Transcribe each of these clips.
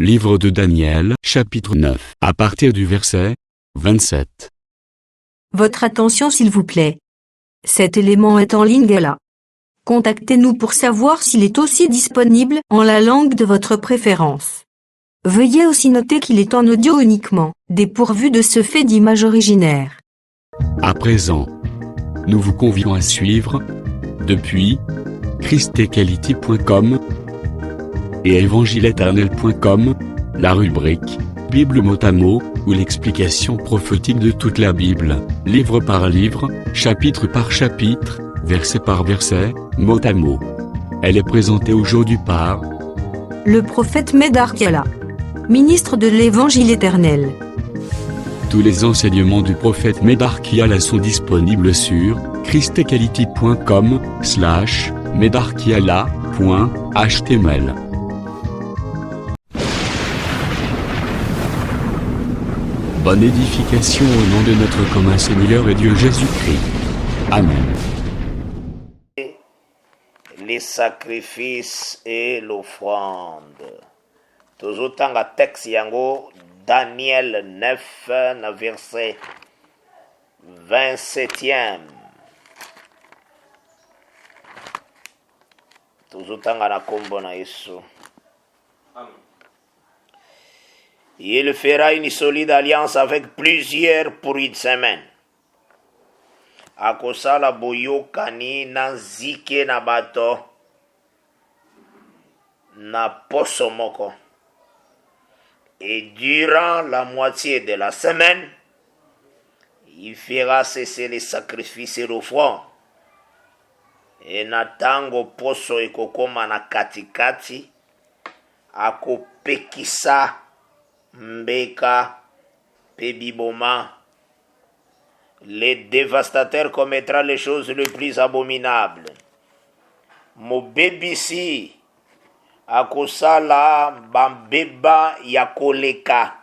Livre de Daniel, chapitre 9, à partir du verset 27. Votre attention s'il vous plaît. Cet élément est en Lingala. Contactez-nous pour savoir s'il est aussi disponible en la langue de votre préférence. Veuillez aussi noter qu'il est en audio uniquement, dépourvu de ce fait d'image originaire. À présent, nous vous convions à suivre, depuis christequality.com et evangileeternel.com, la rubrique Bible mot à mot, ou l'explication prophétique de toute la Bible, livre par livre, chapitre par chapitre, verset par verset, mot à mot. Elle est présentée aujourd'hui par le prophète Medar Kiala, ministre de l'Évangile éternel. Tous les enseignements du prophète Medar Kiala sont disponibles sur christequality.com/medarkiala.html. Bonne édification au nom de notre commun Seigneur et Dieu Jésus-Christ. Amen. Les sacrifices et l'offrande. Tozotanga texte yango Daniel 9 na verset 27e. Tozotanga na kombo na Yesu. Amen. Il fera une solide alliance avec plusieurs pour une semaine. Akosala boyokani na zike na bato na poso moko. Et durant la moitié de la semaine, il fera cesser les sacrifices et l'offrande. Et na tango poso ekokoma na katikati, akopekisa mbeka pebiboma. Les dévastateurs commettront les choses les plus abominables. Mobebisi akosala bambeba yakoleka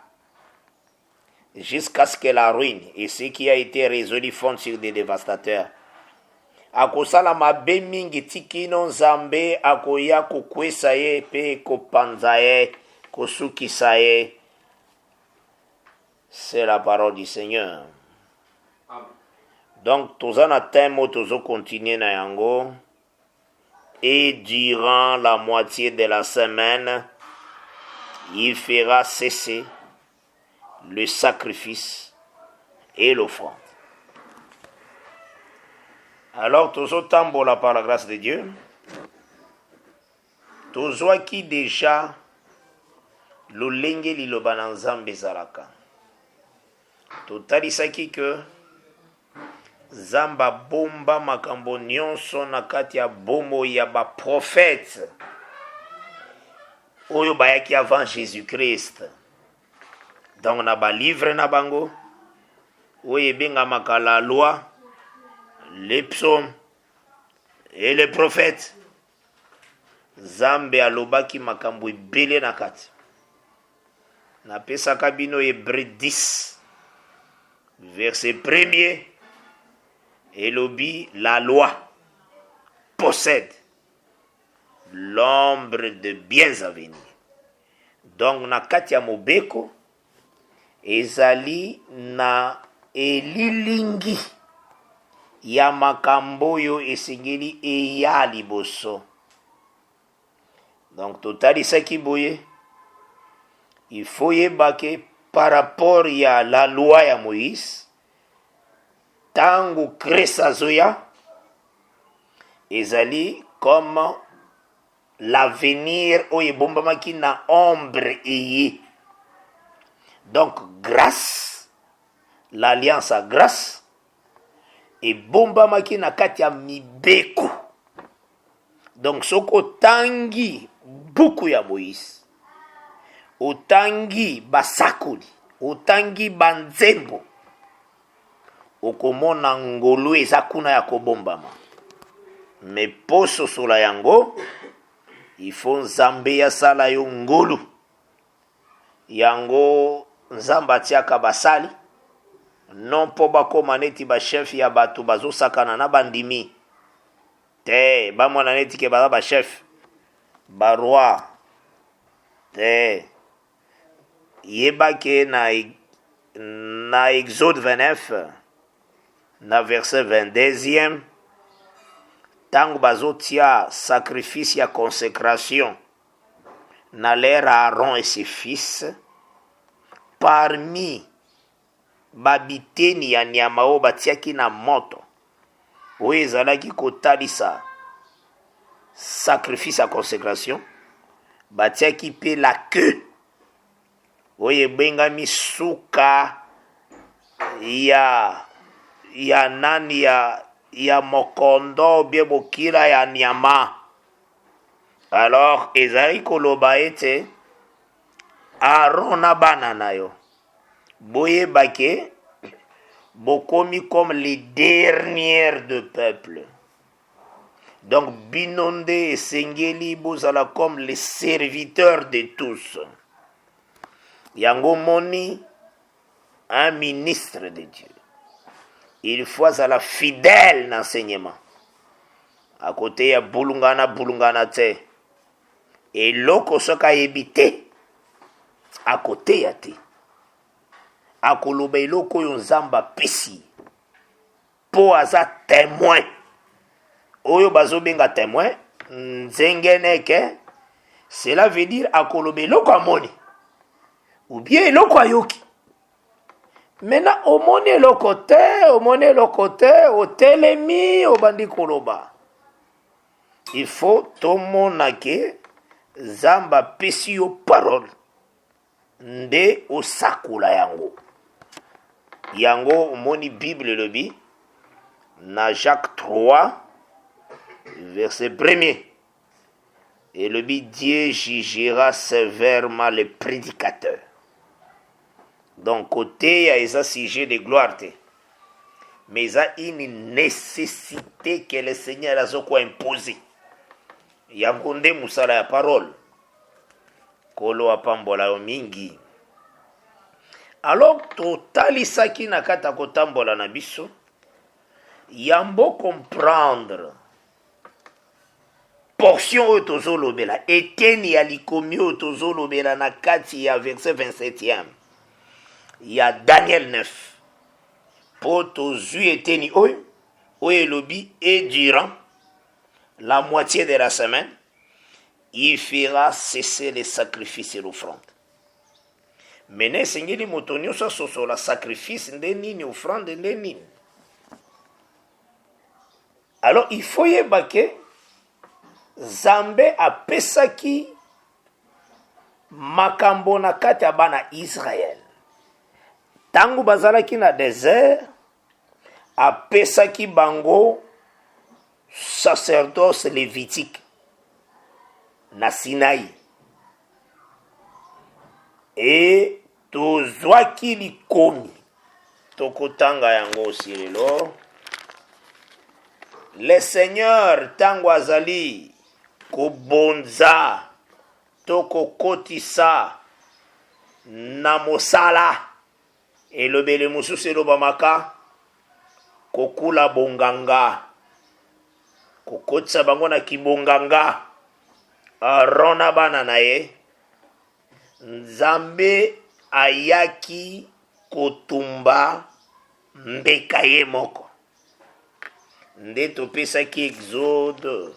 jusqu'à ce que la ruine et ce qui a été résolu fondent sur des dévastateurs. Akosala mabe mingi tikino nzambe akoya kokwesa ye pe kopanza ye kosukisa ye. C'est la parole du Seigneur. Amen. Donc, tozana temo tozo continuer na yango. Et durant la moitié de la semaine, il fera cesser le sacrifice et l'offrande. Alors, tozo tambola par la grâce de Dieu. Tozo qui déjà lolenge liloba na nzambe zalaka. Totalisaki que Zamba bomba makambo nyonso na kati ya bomo ya ba prophète oyo bayaki avant Jésus-Christ. Donc na ba livre na bango oyo ebengamaka la loi, les psaumes et les prophètes. Zambe alobaki makambo ebele na kati. Napesaka bino Hébreux 10 verset 1er, Elobi, la loi possède l'ombre de biens à venir. Donc, na katia mobeko, ezali na elilingi ya makambo yo esengeli eya liboso. Donc, totalisaki boye, il faut yebake par rapport à la loi ya Moïse, tangu kresa zoya, ezali comme l'avenir oye bombamaki na ombre eye. Donc grâce, l'alliance à grâce, et bombamaki na kati ya mibeko. Donc soko tangi buku ya Moïse, otangi basakoli, otangi banzembo, okomona ngolu eza kuna ya kobombama. Me poso sola yango, il faut nzambe ya sala yo ngolu. Yango nzamba tiaka basali, non po bakoma neti ba chef ya batu bazo sakana na bandimi. Te, ba mwana neti ke baza ba chef, ba roi. Te, yebake na Exode 29 na verset 22e tango bazotia sacrifice ya consécration na l'air à Aaron et ses fils parmi babiteni ya nyama oyo batiaki na moto oyo ezalaki kotalisa sacrifice ya consécration batiaki mpe la queue oyo ebengami suka ya nani ya mokondo bie bokila ya nyama. Alors ezali koloba ete Aaron na bana na yo boyebake bokomi comme les dernières de peuple. Donc binonde esengeli bozala comme les serviteurs de tous. Yango moni un ministre de Dieu. Il faut azala fidèle na enseignement. À côté ya bulungana te. Eloko soka yebite. À côté ya te. Akoloba eloko yo nzamba pesi. Po aza témoin. Oyo bazobenga témoin. Nzengeneke. Cela veut dire akoloba eloko amoni. Ou bien eloko ayoki. Maintenant, omoni eloko te, otelemi, obandi koloba. Il faut tomonake zamba pesi yo parole. Nde osakula yango. Yango omoni Bible lebi na Jacques 3 verset 1er. Et le Dieu jugera sévèrement les prédicateurs. Donc côté il y a un sujet de gloire. Mais il y a une nécessité que le Seigneur a imposé. Il y a un musala ya parole. Kolo apambola mingi. Alors totalisaki na kata kotambola na biso. Yambo comprendre portion oyo tozolobela eteni ya likomi oyo tozolobela na kati ya verset 27e ya Daniel 9 po tozwi eteni oyo elobi et durant la moitié de la semaine il fera cesser les sacrifices et l'offrande. Mene sengeli moto nyonso asosola sacrifice nde nini offrande nde nini. Alors il faut yeba ke Nzambe apesaki makambo na kati ya bana Israël. Tangu bazalaki na désert, apesaki bango sacerdoce lévitique na Sinaï. Et tozwaki likomi tokotanga yango aussi lelo. Le Seigneur tangu azali kobonza tokokotisa na mosala elobele mosusu elobamaka kokula bonganga kokotisa bango na kibonganga arona bana na ye Nzambe ayaki kotumba mbeka ye moko nde topesaki Exode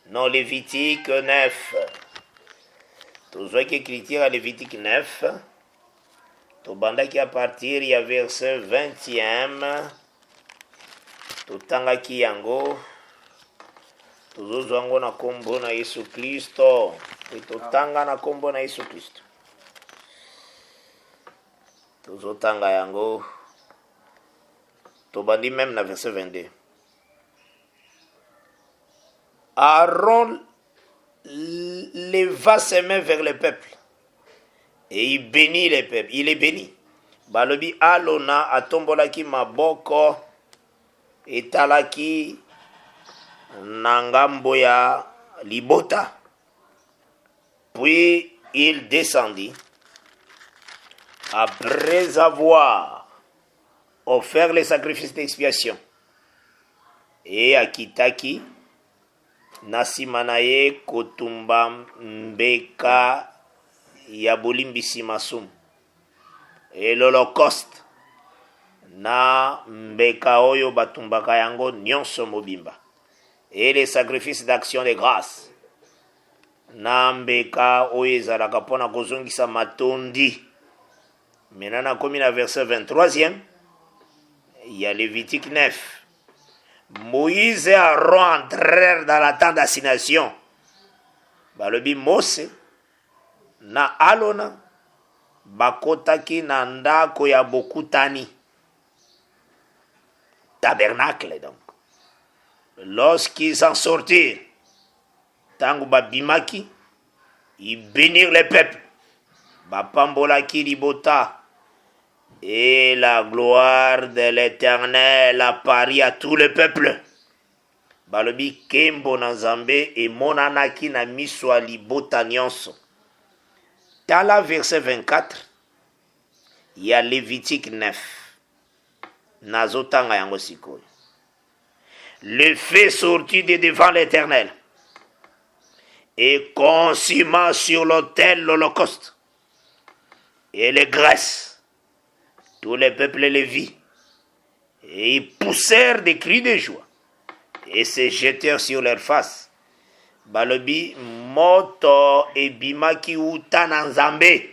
non Lévitique 9 tozwaki écriture à Lévitique 9 tobandaki à partir ya verset 20e totangaki yango tozozwa yango na kombo na Yesu Kristo e totanga na kombo na Yesu Kristo tozotanga yango tobandi même na verset 22. Aaron leva ses mains vers le peuple et il bénit le peuple. Il est béni. Balobi alona atombolaki maboko etalaki nangambo ya libota. Puis il descendit après avoir offert les sacrifices d'expiation et akitaki na nsima na ye kotumba mbeka ya bolimbisi masumu, et l'holocauste na mbeka oyo batumbaka yango nyonso mobimba, et les sacrifices d'action de grâce na mbeka oyo ezalaka mpona kozongisa matondi. Maintenant nakomi na verset 23e ya Lévitique 9. Moïse et Aaron entrèrent dans la tente d'assignation. Balobi Mose na Alona bakotaki na ndako ya bokutani, tabernacle donc. Lorsqu'ils en sortirent, tango babimaki, ils bénirent le peuple, bapambolaki libota, et la gloire de l'Éternel apparut à tout le peuple. Balobi kembo na Nzambe emonanaki na miso ya libota nyonso. Tala verset 24 ya Lévitique 9. Nazotanga yango sikoyo. Le feu sortit de devant l'Éternel et consuma sur l'autel l'holocauste et les graisses. Tous les peuples les vit, et ils poussèrent des cris de joie, et se jetèrent sur leur face. Balobi moto ebimaki uta na Nzambe,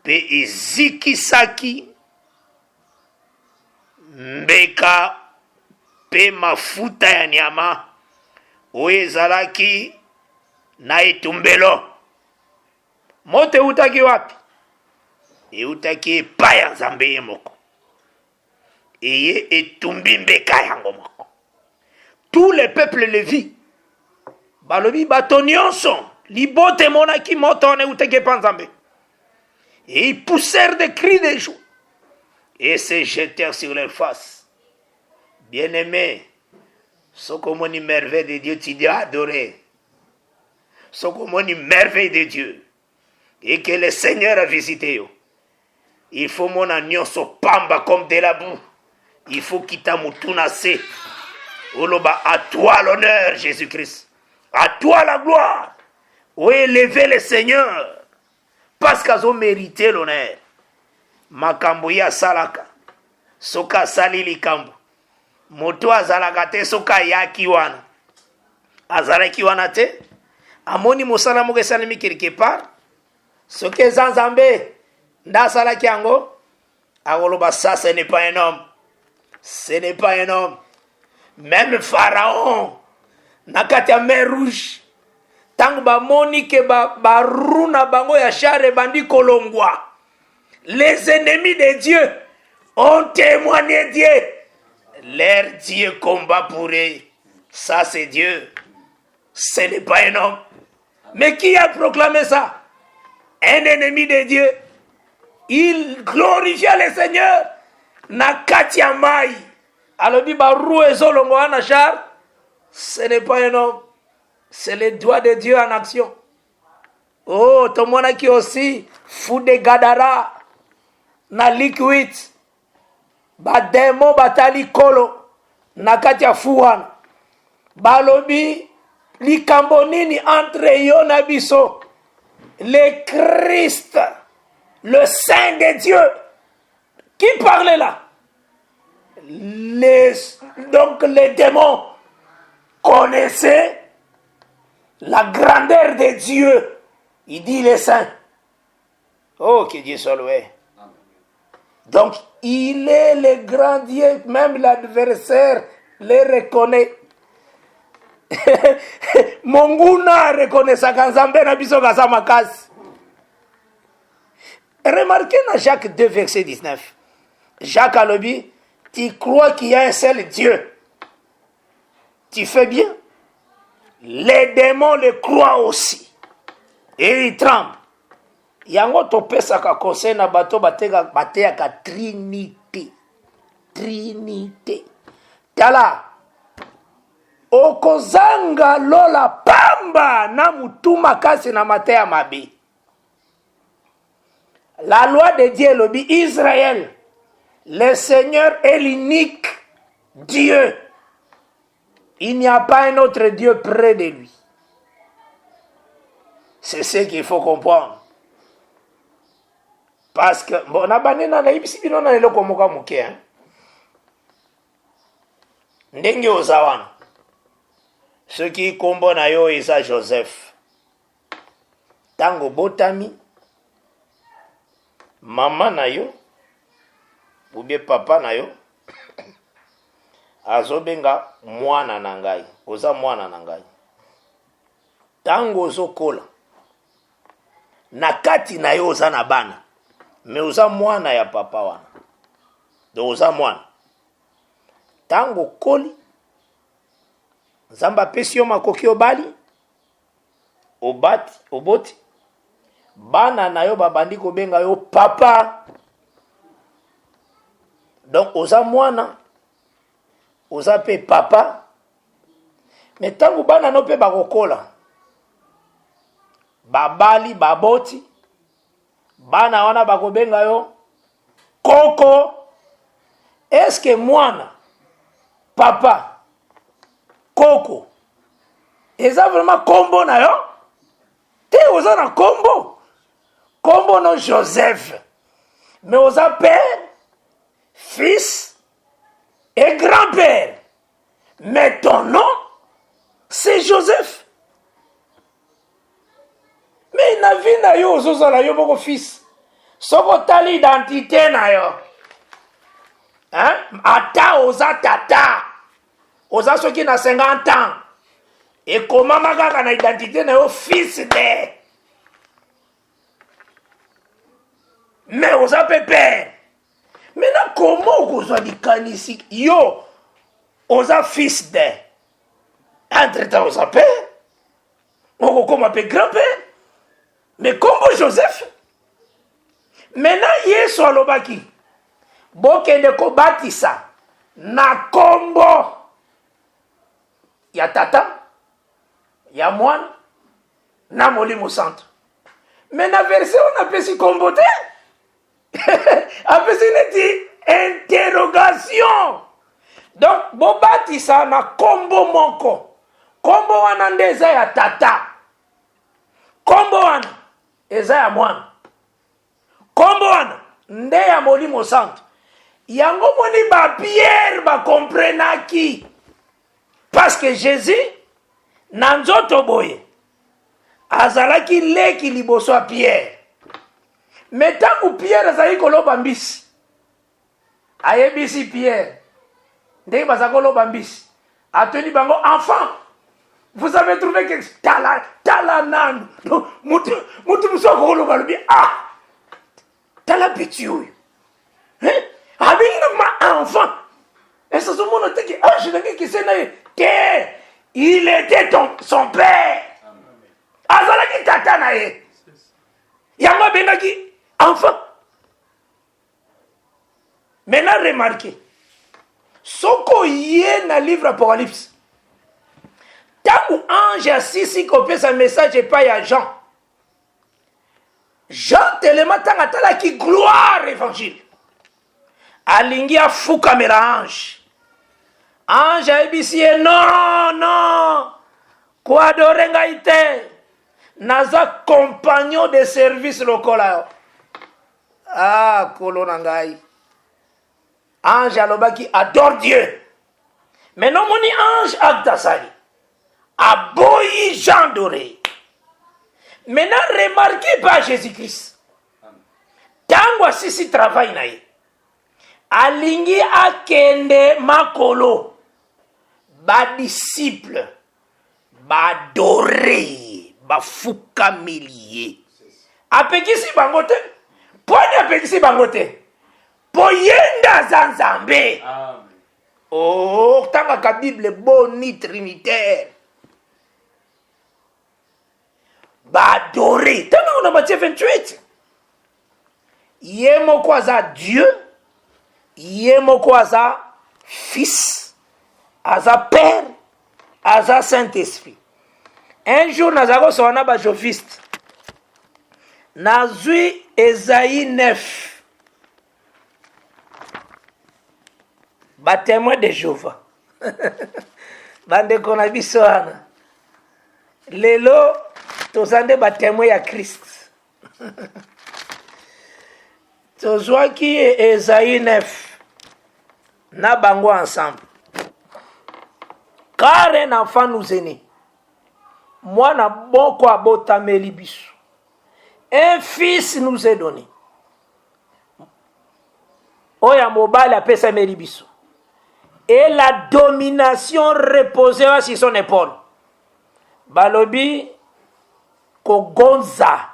pe ezikisaki mbeka pe mafuta ya nyama oyo ezalaki na etumbelo. Moto eutaki wapi? Eutaki epai ya Nzambe ye moko, eye etumbi mbeka yango moko. Tous les peuples le vit. Balobi bato nyonso libota emonaki moto wana eutaki epai Nzambe, et ils poussèrent des cris de joie et se jetèrent sur leur face. Bien-aimé, sokomoni merveille de Dieu, tu dois adorer. Sokomoni merveille de Dieu et que le Seigneur a visité yo. Il faut mon nyonso pamba comme de la boue. Il faut kita mutuna se. Oloba, à toi l'honneur, Jésus-Christ. À toi la gloire. Où élever le Seigneur. Parce qu'ils ont mérité l'honneur. Makambo ya salaka. Soka sali likambo. Moto azalaka te soka yaki wana. Azalaki wana te. Amoni mosala moko esalemi quelque part. Soki eza Nzambe ndasalaki yango, akoloba ça ce n'est pas un homme. Ce n'est pas un homme. Même Pharaon nakati ya mer rouge, tango bamoni ke baruna bango ya chare bandi kolongwa, les ennemis de Dieu ont témoigné Dieu. Leur Dieu combat pour eux. Ça c'est Dieu. Ce n'est pas un homme. Mais qui a proclamé ça? Un ennemi de Dieu. Il glorifia le Seigneur. Nakati ya mai. Alobi baru ezolongo wana char. Ce n'est pas un homme. C'est le doigt de Dieu en action. Oh, tomona ki aussi fou de Gadara na liquid. Ba demo batali kolo nakati ya fuwana. Balobi likambo nini entre yo na biso? Le Christ, le Saint de Dieu. Qui parlait là? Donc les démons connaissaient la grandeur de Dieu. Il dit les saints. Oh, que Dieu soit loué. Donc, il est le grand Dieu. Même l'adversaire le reconnaît. Monguna reconnaît ça quand Nzambe na biso kasa makasi. Remarquez dans Jacques 2, verset 19. Jacques alobi, tu crois qu'il y a un seul Dieu. Tu fais bien. Les démons le croient aussi. Et ils tremblent. Yango topesaka conseil na bato bateyaka Trinité. Trinité. Tala. Okozanga lola pamba na mutuma kasi na mateya mabe. La loi de Dieu lobi Israël. Le Seigneur est l'unique Dieu. Il n'y a pas un autre Dieu près de lui. C'est ce qu'il faut comprendre. Parce que, bon, na ibisi bino na eloko moka moke, hein. Ndenge ozawana. Ce qui kombo na yo eza Joseph. Tango botami, mama na yo, ou bien papa na yo, azobenga mwana na ngai. Oza mwana na ngai. Tango ozokola, na kati na yo oza na bana. Mais oza mwana ya papa wana. Donc oza mwana. Tango koli, Nzamba pesi yo makoki obali, oboti, bana na yo babandi kobenga yo papa. Donc oza mwana, oza pe papa. Mais tango bana no pe bakokola, babali, baboti, bana wana bakobenga yo koko. Est-ce que mwana, papa, koko, eza vraiment kombo na yo? Te oza na kombo. Kombo no Joseph. Mais oza père, fils et grand-père. Mais ton nom, c'est Joseph. Mais na vie na yo ozoza na yo boko fils. Soko tali identité na yo. Hein? Ata oza tata. Oza soki na 50 ans. Et comment magaka na identité na yo fils de. Mais oza pe père. Maintenant comment oza likanisi yo oza fils de. Entre temps oza père. Oko koma pe grand-père. Mais kombo Joseph. Maintenant Yesu alobaki. Bokende ko batisa na kombo ya tata, ya mwana, na molimo santo. Mais na verset on appelle si kombo te. Appelle si interrogation. Donc bo batisa na kombo moko. Kombo wana ndeza ya tata. Kombo wana eza ya mwana. Kombo wana nde ya molimo santo. Yango moni ba Pierre ba comprenaki. Parce que Jésus na nzoto boye azalaki leki liboso a Pierre. Mais tangu Pierre azali koloba mbisi, ayebisi Pierre ndenge baza koloba mbisi, atoni bango enfant, vous avez trouvé que tala nanu mutu musoko koloba lobi tala petit oyo, hein? Abinga ma enfant. Et ça se montre que je n'ai qui s'est il était son père. Azalaki tata na ye. Yanga bengaki enfant. Maintenant remarquez. Soko yé na livre Apocalypse. Tangu ange asisi kopie sa message et pas ya Jean. Jean tellement tanga talaki gloire évangile. Alingi afuka mera ange. Ange aibisi ye non. Kwa adore ngai te. Naza compagnon de service lokola. Kolo na ngai. Ange alobaki adore Dieu. Mais non moni ange akdasali. Aboyi Jean doré. Maintenant remarquez pas Jésus-Christ. Tango asisi travail na ye. Alingi akende makolo. Ba disciple. Ba doré. Ba fukamilie. Apekisi bangote. Pwani apekisi bangote. Poyenda zanzambe. Oh, tanga ka Bible boni trinitaire. Ba doré. Tanga on a Matthieu 28. Yemo kwa za Dieu. Yemoko aza fils, aza père, aza Saint-Esprit. Un jour, nazako sona ba joviste. Nazui Esaïe 9. Ba témoin de Jéhovah. Bande konabiso ana. Lelo tozande batémoin ya Christ. Tozwaki Esaïe 9 na bango ensemble. Car un enfant nous est né, mwana moko abotameli biso, un fils nous est donné, oya mobali apesameli biso, et la domination reposera sur son épaule. Balobi kogonza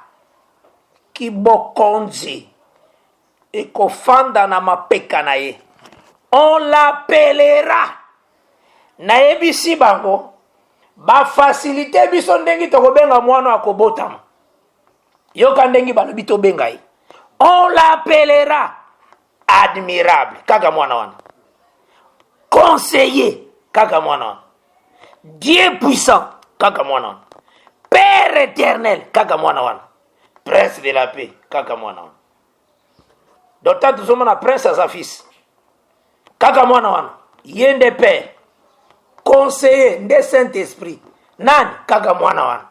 kibokonzi et kofanda na mapeka na ye. On l'appellera. Nayebisi bango ba facilité biso ndengi tokobenga mwana akobotama. Yoka ndengi balobi to benga ye. On l'appellera admirable kaka mwana wana. Conseiller kaka mwana wana. Dieu puissant kaka mwana wana. Père éternel kaka mwana wana. Prince de la paix kaka mwana wana. D'autant que nous sommes prince à sa fils. Kaka mwana wana. Yende père. Conseiller de Saint-Esprit. Nani kaka mwana wana.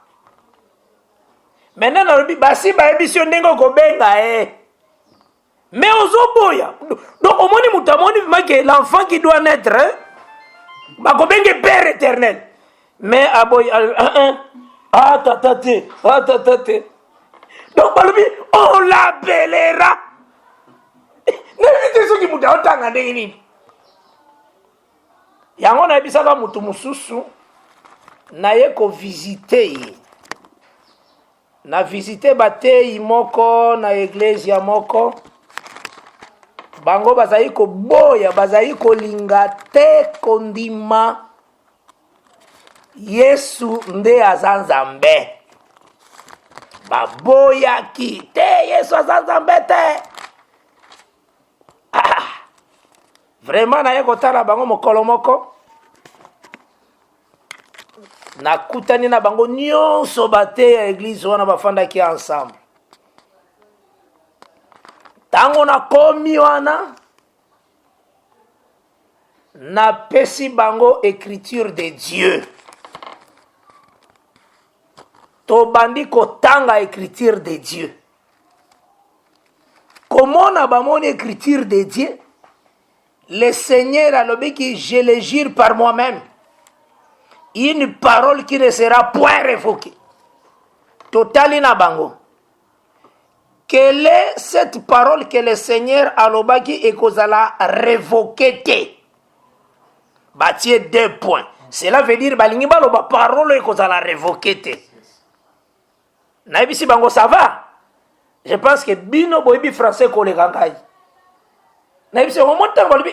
Maintenant nalobi basi ba émission ndengo ko benga Mais ozoboya. Donc au moins mutamoni que l'enfant qui doit naître ba ko benga père éternel. Mais aboy tatate. Donc balobi on l'appellera. N'importe ce qui muta otanga ndeni. Yango na bisaka mutu mususu na ye ko visiter. Na visiter batei moko na église moko. Bango bazai ko boya, bazai ko lingate kondima. Yesu nde azanzambe. Baboya ki te Yesu azanzambe te. Vraiment na ye kotala bango mokolo moko. Na kutani na bango nyonso bate ya église wana bafanda ki ensemble. Tango na komi wana na pesi bango écriture de Dieu. To bandi kotanga écriture de Dieu. Comment na bamoni écriture de Dieu? Le Seigneur a dit que je le jure par moi-même. Une parole qui ne sera point révoquée. Totali na bango. Quelle est cette parole que le Seigneur a dit et qu'on a révoquée? Bâtir 2 points. Cela veut dire balingi baloba parole et qu'on a révoquée. Naibisi bango ça va? Je pense que bino boibi français ko le gangai. Naibisi au moment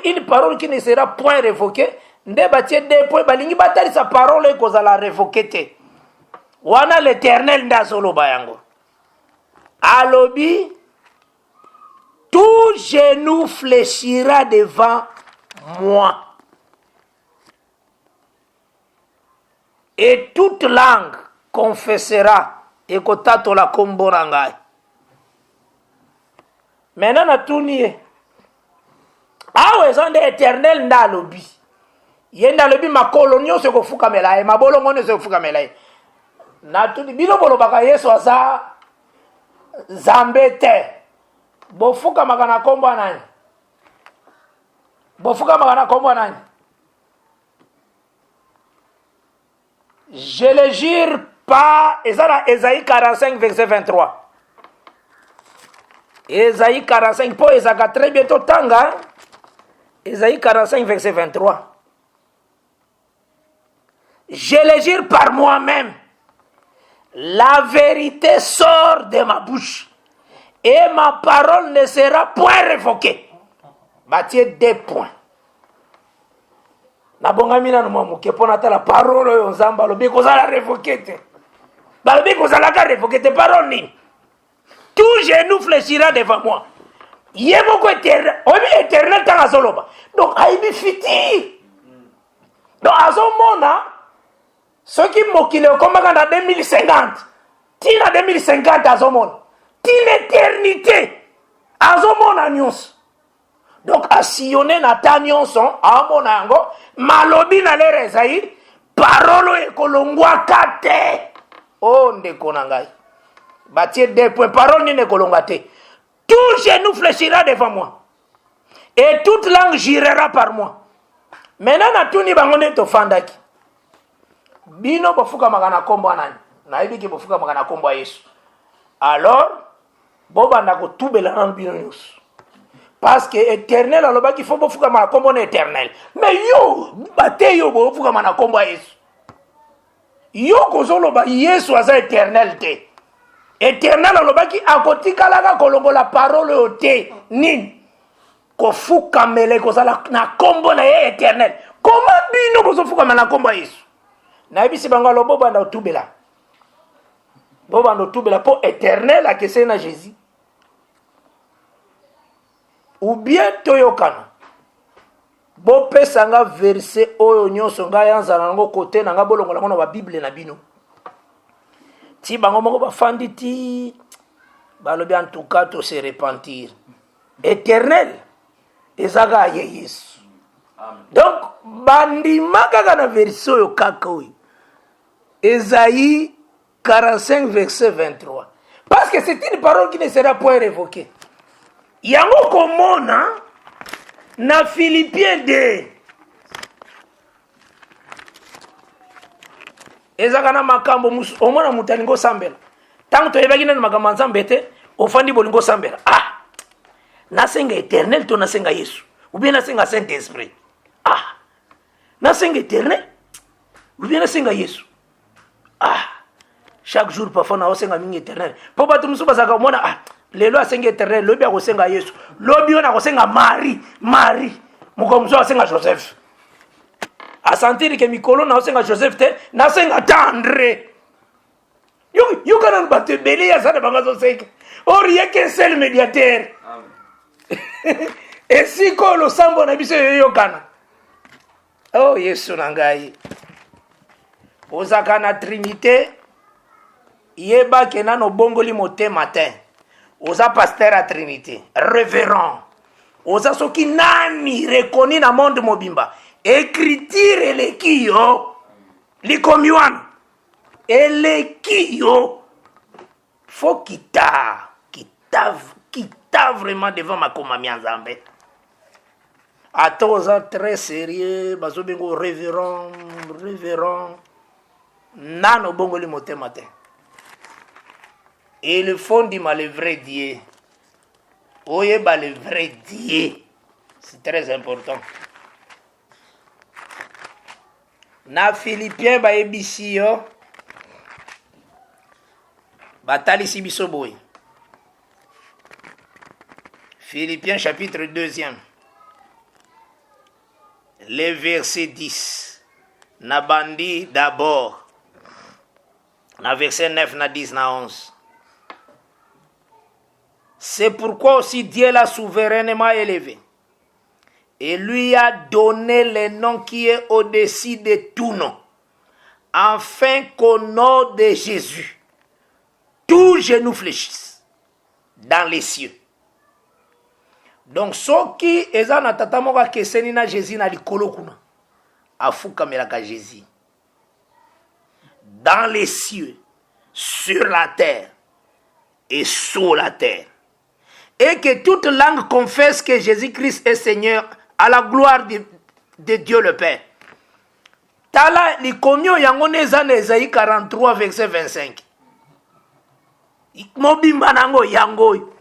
une parole qui ne sera point révoquée. Nde batie 2 points balingi batali sa parole et qu'on a la révoquée. Wana l'Éternel nda solo bayango. Alobi, tout genou fléchira devant moi. Et toute langue confessera et kotato la komborangai. Maintenant na tournier. Ah ouais, zande éternel nda lobi. Yenda lobi makolo nyonso ko fuka melaye, mabolo ngone se fuka melaye. Na tourni bino bolo baka Yesu asa Zambete. Bofuka magana kombo nani? Bofuka magana kombo nani? Je le jure pas. Esaïe 45 verset 23. Esaïe 45 po ezaka très bientôt tanga. Esaïe 45 verset 23. Je le jure par moi-même. La vérité sort de ma bouche et ma parole ne sera point révoquée. Bâtir 2 points. Na bongamina no mamuke pona ta la parole yo nzamba lobi ko za la révoquée te. Ba lobi ko za la ka révoquée te parole ni. Tout genou fléchira devant moi. Yemo ko éternel, obi éternel ta azoloba. Donc aibi fiti. Donc azomona ce qui mokile comme en 2050, tina 2050 azomon, tina l'éternité, azomon annonce. Donc à sillonner na tanyonson, à mon ango, malobi na le rezaï, parolo e kolongwa kate. Oh ndeko na ngai. Batie 2 points. Parole ni nekolonga te. Tout genou fléchira devant moi. Et toute langue girera par moi. Maintenant na tuni bango ne tofandaki. Bino bofuka magana kombo nani? Na yebi ki bofuka magana kombo Yesu. Alors boba ndako tubela na bino nyusu. Parce que éternel alobaki faut bofuka magana kombo na éternel. Mais yo bate yo bofuka magana kombo Yesu. Yo kozoloba Yesu aza éternel te. Éternel alobaki akotikalaka kolongola parole o te nini kofuka mele kozala na kombo na ye éternel. Comment bino bozofuka na kombo Yesu? Na yebisi bango lobo banda otubela. Boba ndo tubela po éternel akese na Jésus. Ou bien toyokana. Bo pesanga verset oyo nyonso nga yanza nango kote nanga bolongola ngona ba Bible na bino. Ti bango moko bafandi ti balobi en tout cas to se repentir. Éternel ezaka ye Yesu. Donc bandima kaka na verset oyo kaka oyo. Ésaïe 45 verset 23. Parce que c'est une parole qui ne sera point révoquée. Yango komona na Philippiens 2. Ezaka na makambo omona mutalingo sambela. Tanto yebaki na makambo nzambe te, ofandi bolingo sambela. Ah. Nasenga éternel to nasenga Yesu. Ou bien nasenga Saint-Esprit. Ah. Nasenga éternel. Ou bien nasenga Yesu. Ah. Chaque jour parfois na osenga mingi éternel. Po batu musuba saka omona ah. Lelo asenga éternel, lobi akosenga Yesu. Lobi ona akosenga Marie. Mukomzo asenga Joseph. A sentir que mikolo na osenga Joseph te, na senga André. Yo kana bate beli ya sana bangazo seka. Or il y a qu'un seul médiateur. Amen. Et si ko lo sambo na biso yo kana. Oh Yesu nangai. Ozaka na Trinité. Yeba kenano bongoli moté matin. Oza pasteur à Trinité, révérend. Oza soki nani reconnu na monde mobimba. Écriture elekio likomiwana. Elekio faut kita vraiment devant ma komami nzambe. Atoza très sérieux, bazo bengo révérend. Nano bongoli moté matin. Et le fond dit le vrai Dieu. Oye le vrai Dieu. C'est très important. Na Philippiens ba ebisi yo. Batali si biso boy. Philippiens chapitre 2e. Le verset 10. Na bandi d'abord. Na verset 9, na 10, na 11. C'est pourquoi aussi Dieu l'a souverainement élevé et lui a donné le nom qui est au-dessus de tout nom, afin qu'au nom de Jésus, tout genou fléchisse dans les cieux. Donc, ceux qui sont na tata moka keseni na Jésus na likolo kuna, afuka melaka Jésus. Dans les cieux, sur la terre et sous la terre. Et que toute langue confesse que Jésus-Christ est Seigneur à la gloire de Dieu le Père. Tala likomio yango neza na Esaïe 43 verset 25. Mobimba nango yango.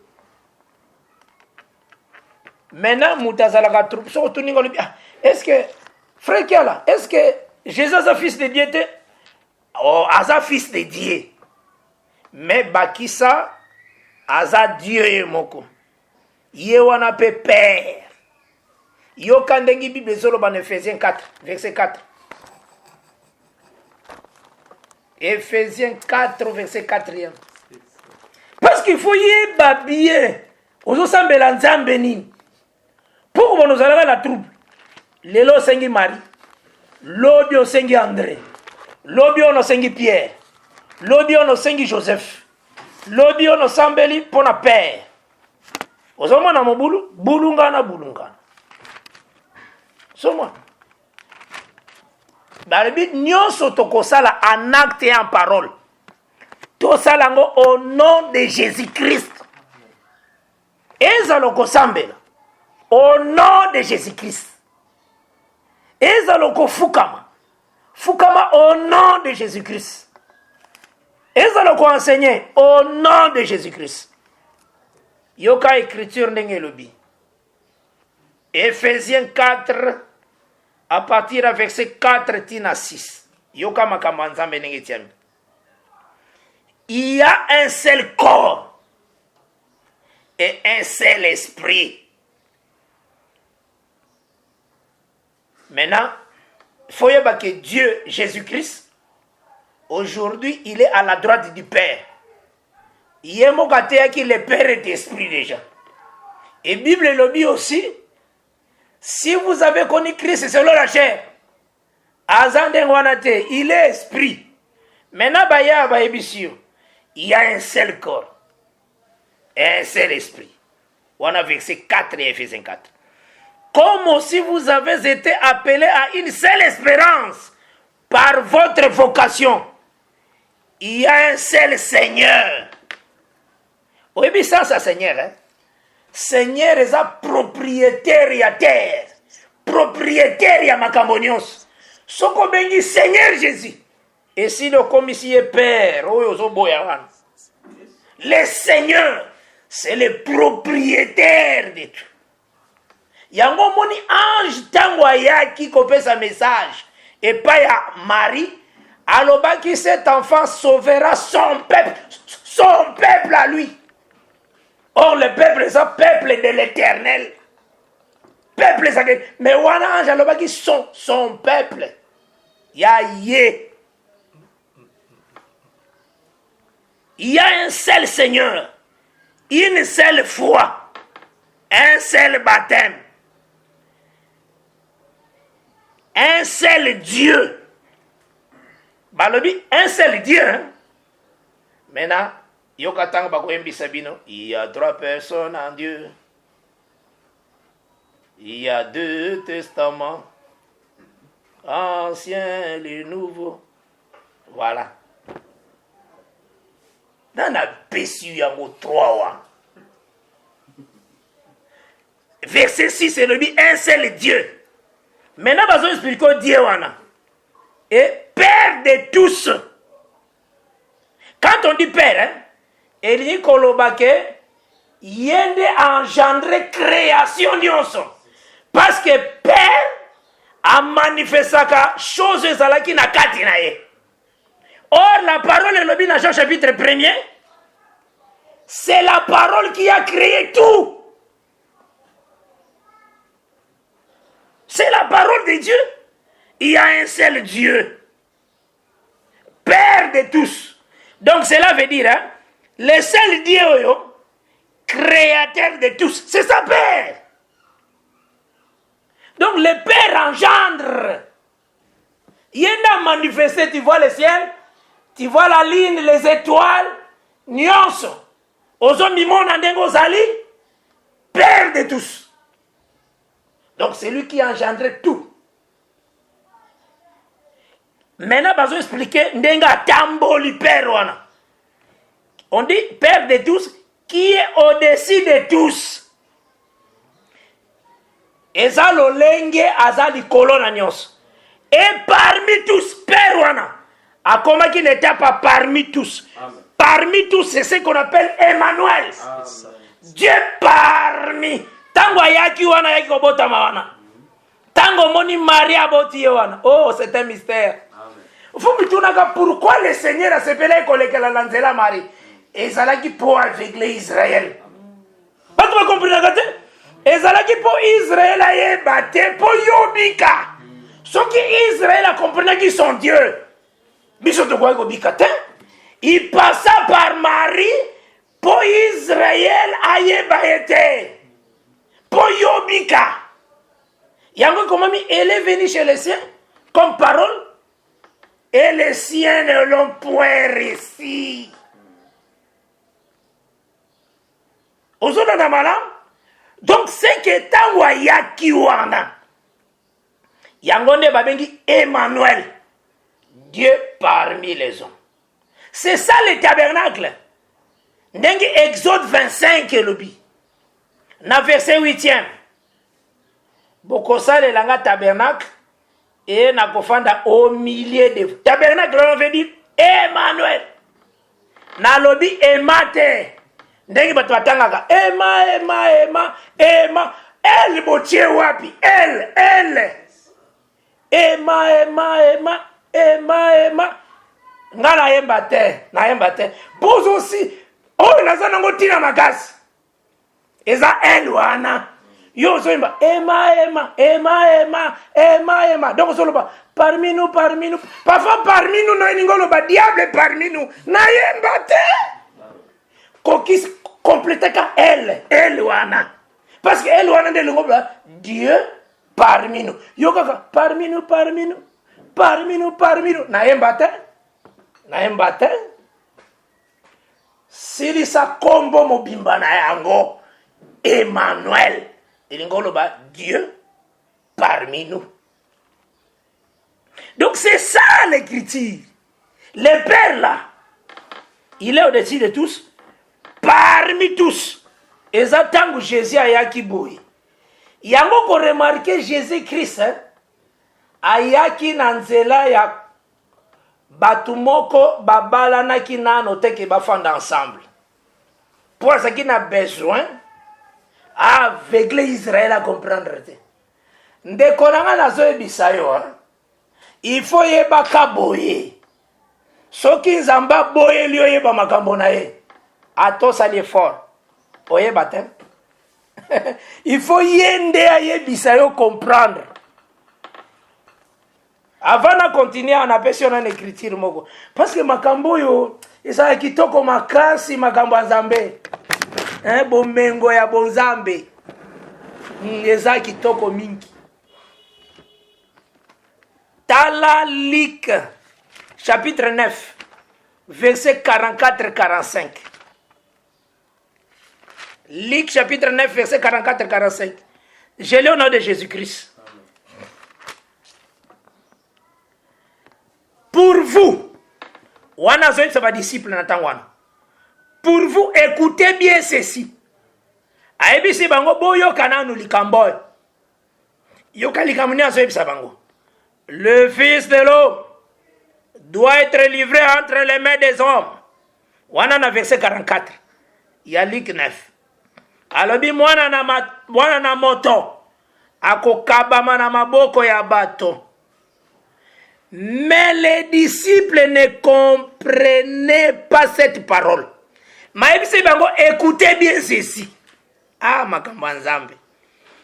Maintenant mutazalaka troupe so tuningo li. Est-ce que frère Kiala, est-ce que Jésus est fils de Dieu te? Oh, aza fils de Dieu. Mais bakisa aza Dieu ye moko. Ye wana pe père. Yo kandengi Bible zolo ban Ephésiens 4 verset 4. Ephésiens 4 verset 4e. Parce qu'il faut y bien. Ozo sambela nzambe nini. Pourquoi nous allons la troupe? Lelo sengi Marie. Lobio sengi André. Lobio no sengi Pierre. Lobio no sengi Joseph. Lobio no sambeli pona père. Ozoma na mobulu, bulungana. Soma. Dans le but, nyonso tokosala en acte et en parole. tosala yango au nom de Jésus-Christ. Ezala kosambela au nom de Jésus-Christ. Ezala kofukama fukama au nom de Jésus-Christ. Ezala enseigner au nom de Jésus-Christ. Yoka écriture ndenge lobi. Ephésiens 4 à partir du verset 4 tina 6. Yoka makambo nzambe ndenge tiami. Il y a un seul corps et un seul esprit. Maintenant, il faut dire que Dieu, Jésus-Christ, aujourd'hui, il est à la droite du Père. Il est mokatea qui le Père est esprit déjà. Et Bible le dit aussi, si vous avez connu Christ selon la chair, il est esprit. Maintenant, il y a un seul corps et un seul esprit. On a verset 4 et Ephésiens 4. Comme aussi vous avez été appelés à une seule espérance par votre vocation. Il y a un seul Seigneur. Oui, ça, c'est Seigneur. Hein? Seigneur est propriétaire à terre. Propriétaire à Macambonios. Ce qu'on dit Seigneur Jésus. Et si le commissaire Père, le Seigneur, c'est le propriétaire de tout. Yango moni ange tango ayaki kopesa message et pas ya Marie alobaki cet enfant sauvera son peuple à lui. Or le peuple est un peuple de l'Éternel. Peuple ça mais wana ange alobaki son peuple. Ya yé. Il y a un seul Seigneur, une seule foi, un seul baptême. Un seul Dieu. Balobi, un seul Dieu. Hein? Maintenant, il y a 3 personnes en Dieu. Il y a 2 testaments. Ancien et nouveau. Voilà. Dans la Bessu, il y a 3. Verset 6, c'est le dit un seul Dieu. Maintenant, nous allons expliquer Dieu. Et Père de tous. Quand on dit Père, hein, il dit que il a engendré création d'Ionson. Parce que Père a manifesté chose qui n'a qu'à dire. Or, la parole est le dans Jean chapitre 1er. C'est la parole qui a créé tout. C'est la parole de Dieu. Il y a un seul Dieu. Père de tous. Donc cela veut dire, hein, le seul Dieu, créateur de tous, c'est sa Père. Donc le Père engendre. Il a manifesté, tu vois le ciel, tu vois la ligne, les étoiles, nuances. Aux hommes du monde, Père de tous. Donc c'est lui qui a engendré tout. Maintenant, je vais expliquer Ndenga Tamboli Père. On dit Père de tous, qui est au-dessus de tous. Et ça, le lengue, azali colonna nyos. Et parmi tous, Père, à comment qui n'était pas parmi tous. Amen. Parmi tous, c'est ce qu'on appelle Emmanuel. Amen. Dieu parmi. Tango yaki wana yaki obota mawana. Tango moni Maria boti wana. Oh, c'est un mystère. Vous me dites pourquoi le Seigneur a s'appelé Kolekela Lanzela Marie. Et ça là qui pour aveugler Israël. Pas tu comprendre que et ça là qui pour Israël a battu pour Yobika. Ce qui Israël a compris qu'ils sont Dieu. Biso de quoi Yobika. Il passa par Marie pour Israël a été. Pour Yobika. Yango comment elle est venue chez les siens comme parole et les siens ne l'ont point réussi. Ozona na malam. Donc c'est que tangwa yakiwana. Yango ne babengi Emmanuel. Dieu parmi les hommes. C'est ça le tabernacle. Ndenge Exode 25 elobi. Na verset 8e. Bokosale langa tabernacle et na kofanda au milieu de tabernacle on veut dire Emmanuel. Na lobi emate. Ndenge bato batangaka ema elle botie wapi elle ema nga nayemba te pose aussi oyo naza nango ntina makasi eza elle wana yo ozoyemba ema donc ozoloba parmi nous parfois parmi nous noyeninga oloba diable parmi nous nayemba te kokisi complète ka elle wana parce que elle wana nde lingo ba Dieu parmi nous yo kaka parmi nous nayemba te silisa kombo mobimba na yango Emmanuel lingo ba Dieu parmi nous. Donc c'est ça l'écriture. Le Père là il est au-dessus de tous, parmi tous. Et ça, tant que Jésus a yaki boy. Il y a beaucoup remarqué Jésus-Christ, a yaki nanzela ya batumoko babala na ki nano teke bafanda ensemble. Pour ce qui n'a besoin, aveugler Israël à comprendre. Ndekonanga nazo ebisayo, il faut yeba kaboye. Soki nzamba boye liyo yeba makambo na ye. Atos ali fort. Oye batem. Il faut yende ayebisa yo comprendre. Avant de continuer, on a besoin d'une écriture moko. Parce que makambo yo, isa kitoko makasi makambo azambe. Bomengo ya bonzambe. Isa kitoko mingi. Tala Luc, chapitre 9, verset 44-45. Luc chapitre 9, verset 44-45. Je lis au nom de Jésus-Christ. Pour vous, pour vous, écoutez bien ceci. Aebisi bango boyo kananu likamboy. Yoka likamuni azoebisa bango. Le Fils de l'homme doit être livré entre les mains des hommes. Wana verset 44. Il y a Luc 9. Alobi mwana na moto akokabama na maboko ya bato. Mais les disciples ne comprenaient pas cette parole. Maïbisi bango, écoutez bien ceci. Makambo nzambe.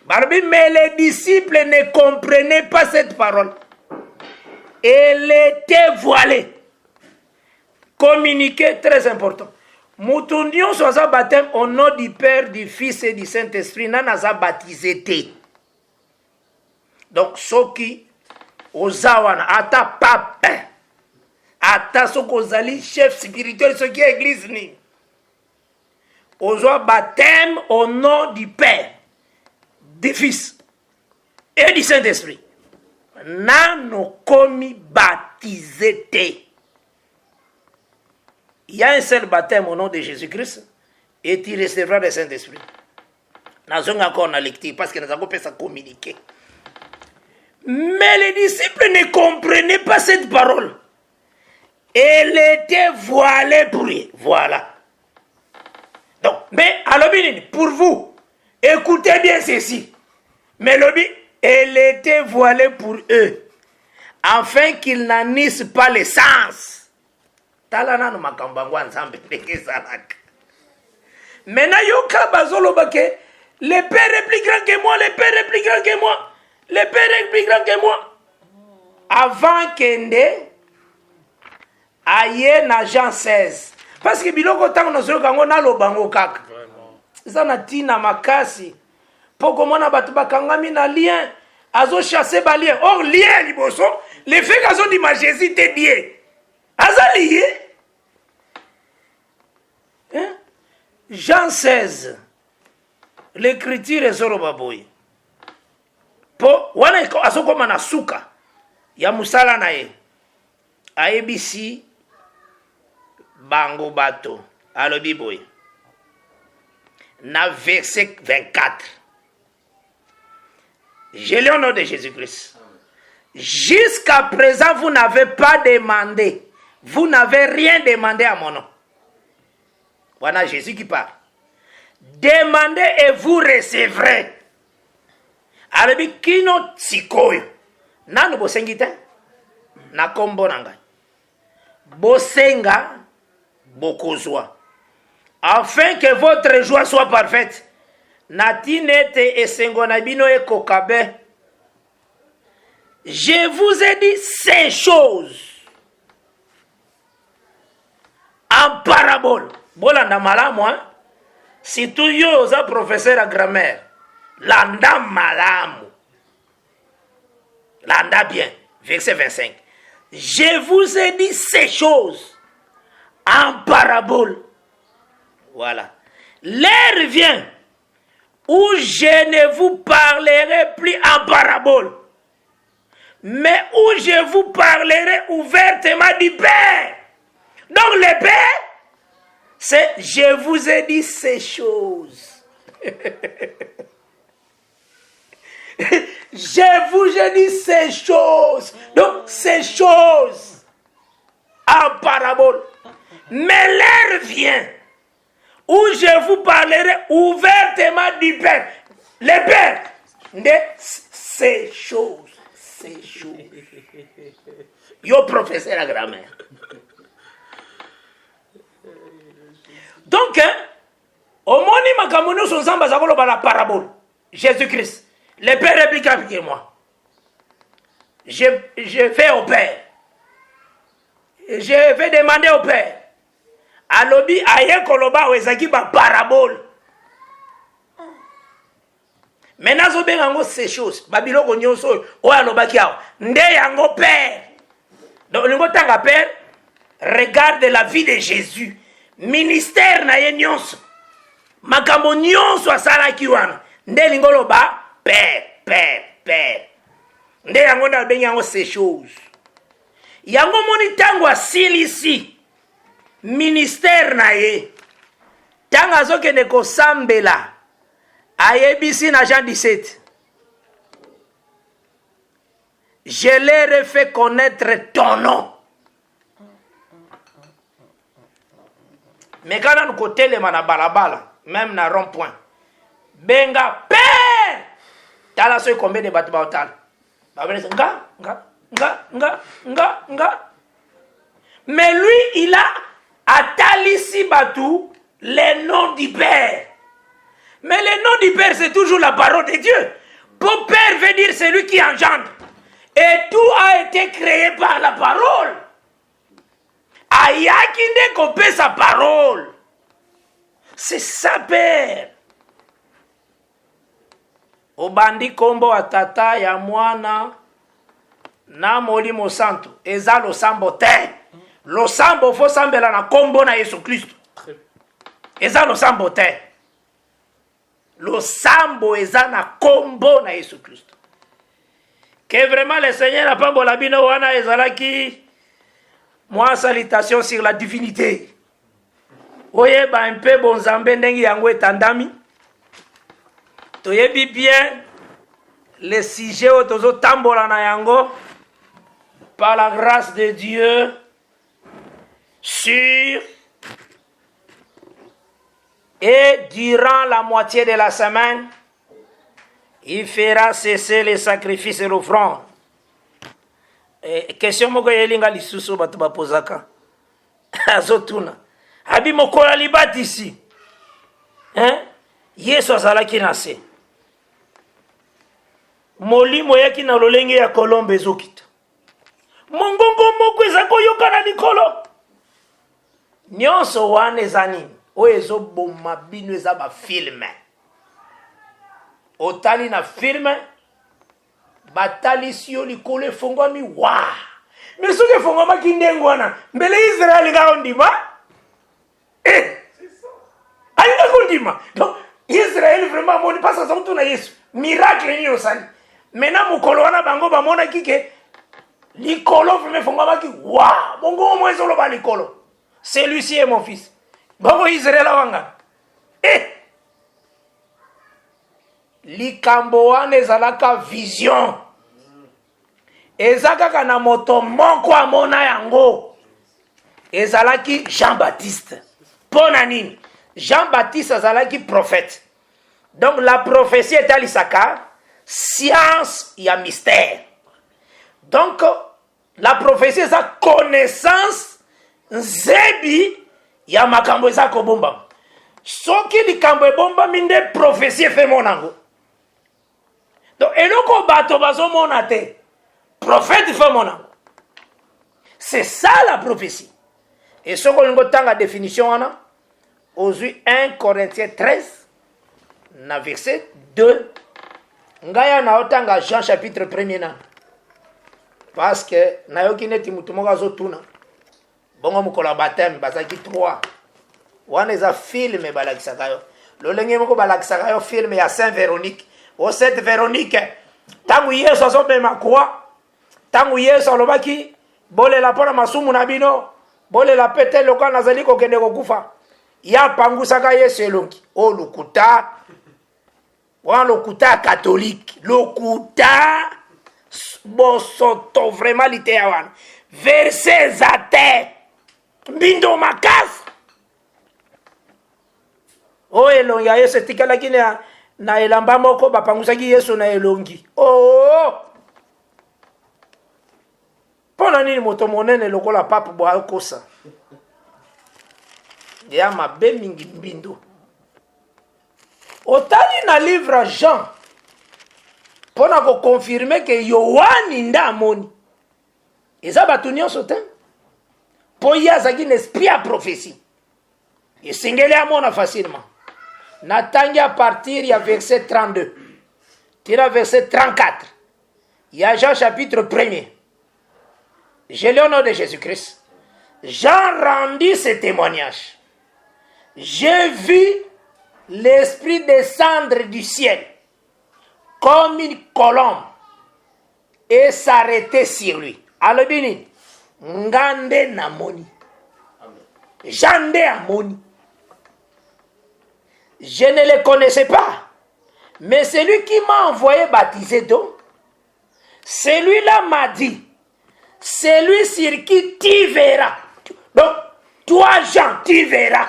Balobi, mais les disciples ne comprenaient pas cette parole. Elle était voilée. Communiqué très important. Moutounion soit baptême au nom du Père, du Fils et du Saint-Esprit. Nanaza baptisé te. Donc, soki ozawana ata pape, ata sokozali chef spirituel, ce qui est église ni. Ozoa baptême au nom du Père, du Fils et du Saint-Esprit. Nano komi baptisé te. Il y a un seul baptême au nom de Jésus-Christ et tu recevras le Saint-Esprit. Nous avons encore la lecture parce que nous avons pu ça communiquer. Mais les disciples ne comprenaient pas cette parole. Elle était voilée pour eux. Voilà. Donc, mais alors, pour vous, écoutez bien ceci. Mais elle était voilée pour eux, afin qu'ils n'anissent pas les sens. Maintenant, yoka bazoloba ke le Père est plus grand que moi, le Père est plus grand que moi, le Père est plus grand que moi. Avant kende aye na Jean 16. Parce que biloko tango nozo kango na lobango kaka. Ça na tina makasi. Poko mona batu bakangami na lien, azo chasser ba lien. Or lien liboso, le fait qu'azo di ma Jésus te die. Azali hein? Jean 16. L'écriture est zorobaboy. Po wana azo koma na suka ya musala na ye. ABC bango bato alobi boye na verset 24. Je lis au nom de Jésus-Christ. Jusqu'à présent, vous n'avez pas demandé. Vous n'avez rien demandé à mon nom. Voilà Jésus qui parle. Demandez et vous recevrez. Alobi kino tsikoyo. Nanu bosengi te? Na kombo na ngai. Bosenga bokozwa. Afin que votre joie soit parfaite. Natinete esengo na bino ekokabe. Je vous ai dit ces choses en parabole. Bolanda malamu, hein? Si tu yo za professeur à grammaire, landa malamu. Landa bien. Verset 25. Je vous ai dit ces choses en parabole. Voilà. L'heure vient où je ne vous parlerai plus en parabole, mais où je vous parlerai ouvertement du Père. Donc le Père, c'est je vous ai dit ces choses. Je vous ai dit ces choses. Donc ces choses en parabole. Mais l'heure vient où je vous parlerai ouvertement du Père. Le Père de ces choses. Ces choses. Yo professeur à grammaire. Donc, au moni makamono son zamba zakolo ba la parabole. Jésus-Christ. Le Père réplique avec moi. Je vais au Père. Je vais demander au Père. Alobi aye koloba wezaki ba parabole. Maintenant zo bengango ces choses. Babiloko nyonso o alobaki awa. Nde yango Père. Donc lingo tanga Père, regarde la vie de Jésus. Ministère na ye nyonso. Makambo nyonso asalaki wana. Nde lingo loba Père. Nde yango na bengango ces choses. Yango moni tango asili ici. Ministère na ye tanga azokende kosambela ayebisi na Jean 17. Je leur ai fait connaître ton nom. Mais quand on côté le na balabala, même na rond-point, benga Père, tala so combien de bateaux batal. Ba bene nga. Mais lui il a Atalisi Batou, le nom du Père. Mais le nom du Père, c'est toujours la parole de Dieu. Pour Père veut dire celui qui engendre. Et tout a été créé par la parole. Ayakinde kopé sa parole. C'est ça, Père. Obandi kombo atata ya mwana na molimo santo. Eza lo sambo te. Lo sambo fo sambela na kombo na Yesu Kristo. Eza lo sambo te. Lo sambo eza na kombo na Yesu Kristo. Que vraiment le Seigneur a pas bola bino wana ezalaki moi salutation sur la divinité. Oye ba un peu bon zambe ndengi yango etandami. Toyebi bien le sujet otozo tambola na yango par la grâce de Dieu. Sur et durant la moitié de la semaine, il fera cesser les sacrifices et l'offrande. Question moko yelinga lisusu batu bapozaka. Azotuna. Abi mokola libati ici. Yesu azalaki na se. Molimo yaki na lolenge ya kolombe ezokita. Mongongo moko ezako yoka na likolo. Nyonso wana eza nini oyo ezoboma bino eza bafilme. Otali na filme batalisi yo likolo efongwami wa me soki efongwamaki ndenge wana mbele Israeli kaka ndima alinga kondima. Donc Israeli vraiment amoni mpasi aza kutuna Yesu miracle nini osali. Maintenant mokolo wana bango bamonaki ke likolo vraiment efongwamaki wa bongo omo ezoloba likolo. celui-ci est mon fils. Bongo Israël wanga. Likambo wana ezalaka vision. Ezaka kana moto moko amona yango. Ezalaki Jean-Baptiste. Pona nini? Jean-Baptiste azalaki prophète. Donc la prophétie est à l'Issachar, science il y a mystère. Donc la prophétie c'est sa connaissance nzebi ya makambo eza kobomba. Soki likambo ebomba minde prophétie fait monango. Donc eloko bato bazomona te. Prophète fait monango. C'est ça la prophétie. Et ce qu'on a la définition aujourd'hui 1 Corinthiens 13 na verset 2. Ngaya na otanga Jean chapitre 1er na. Parce que na yoki neti mutu moko azotuna. Bongo mukola baptême bazaki 3. Wana eza film balakisaka yo. Lolenge moko balakisaka yo film ya Saint Véronique. O Sainte Véronique. Tangu Yesu azobema kwa. Tangu Yesu alobaki bolela pona masumu na bino. Bolela pete loka nazali kokende kokufa. Ya pangusaka Yesu elongi. O lukuta. Wana lokuta catholique. Lokuta bosoto vraiment litéa wana. Versets à terre. Bindo makasi. O elongi ya Yesu tikalaki na elamba moko bapangusaki Yesu na elongi. Oh! Pona nini moto monene lokola papa bo akosa. Ya mabe mingi mbindo. Otali na livre Jean. Pona ko confirmer que Yohani nda amoni. Eza batu nyonso te. Po ya zaki n'esprit à prophétie. Et singele amona facilement. Natangi à partir ya verset 32. Tira verset 34. Il y a Jean chapitre 1er. Je l'ai au nom de Jésus-Christ. Jean rendit ce témoignage. J'ai vu l'Esprit descendre du ciel comme une colombe et s'arrêter sur lui. Alobini, ngande namoni. Jande amoni. Je ne le connaissais pas. Mais celui qui m'a envoyé baptiser d'eau, celui-là m'a dit, celui sur qui tu verras. Donc, toi, Jean, tu verras.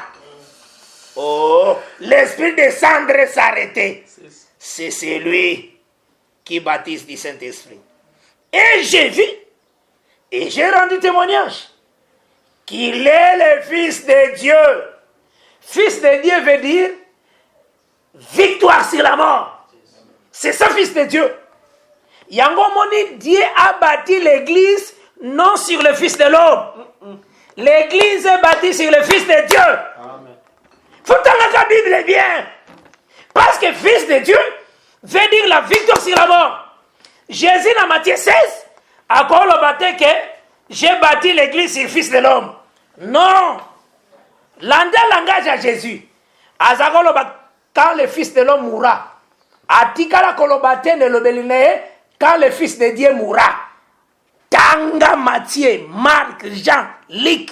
Oh, l'Esprit descendre et s'arrêter. C'est celui qui baptise du Saint-Esprit. Et j'ai vu, et j'ai rendu témoignage, qu'il est le Fils de Dieu. Fils de Dieu veut dire victoire sur la mort. C'est ça, Fils de Dieu. Yango moni, Dieu a bâti l'église non sur le Fils de l'homme. L'église est bâtie sur le Fils de Dieu. Amen. Faut que la Bible est bien. Parce que Fils de Dieu veut dire la victoire sur la mort. Jésus dans Matthieu 16 a dit que j'ai bâti l'église sur le Fils de l'homme. Non. Langage à Jésus. Quand le Fils de l'homme mourra. Atikala kolobate ne lobeline quand le Fils de Dieu mourra. Tanga Matthieu, Marc, Jean, Luc.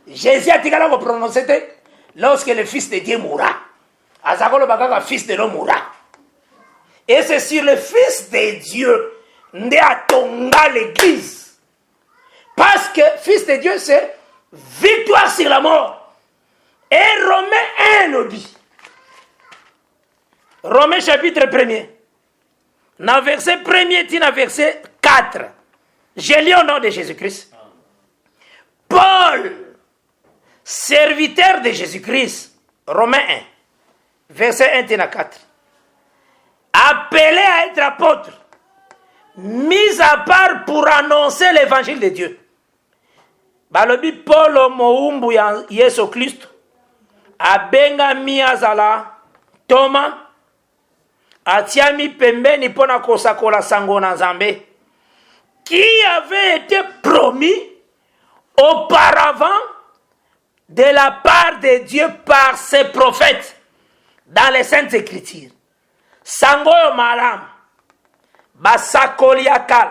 Jésus a dit qu'on va prononcer lorsque le Fils de Dieu mourra. Azakolo bakaka Fils de l'homme mourra. Et c'est sur le Fils de Dieu nde atonga l'église. Parce que Fils de Dieu c'est victoire sur la mort. Et Romains 1 nous dit. Romains chapitre 1er. Dans verset 1er, dans verset 4. Je lis au nom de Jésus-Christ. Paul, serviteur de Jésus-Christ, Romains 1, verset 1 à 4, appelé à être apôtre, mis à part pour annoncer l'évangile de Dieu. Balobi Paul Moumbu Yesu Christ, abenga mi azala Thomas, atiami pembeni pona kosakola sango na Nzambe, qui avait été promis auparavant de la part de Dieu par ses prophètes dans les Saintes Écritures. Sangoyo malam, basakoli akal,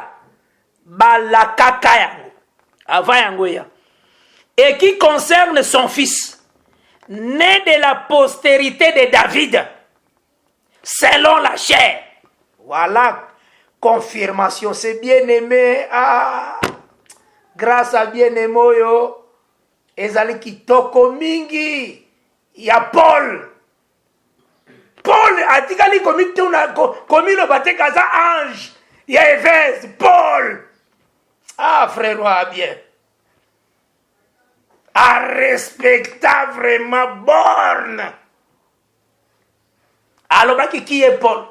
balakaka yango, avant yango ya. et qui concerne son fils, né de la postérité de David, selon la chair. Voilà, confirmation, c'est bien aimé. Ah, grâce à bien aimé, yo, ezali kitoko mingi, ya Paul. Paul atikali komi le bate kaza ange, ya Éphèse, Paul. Ah, frère, bien. À respecter vraiment borne. Alors, qui est Paul?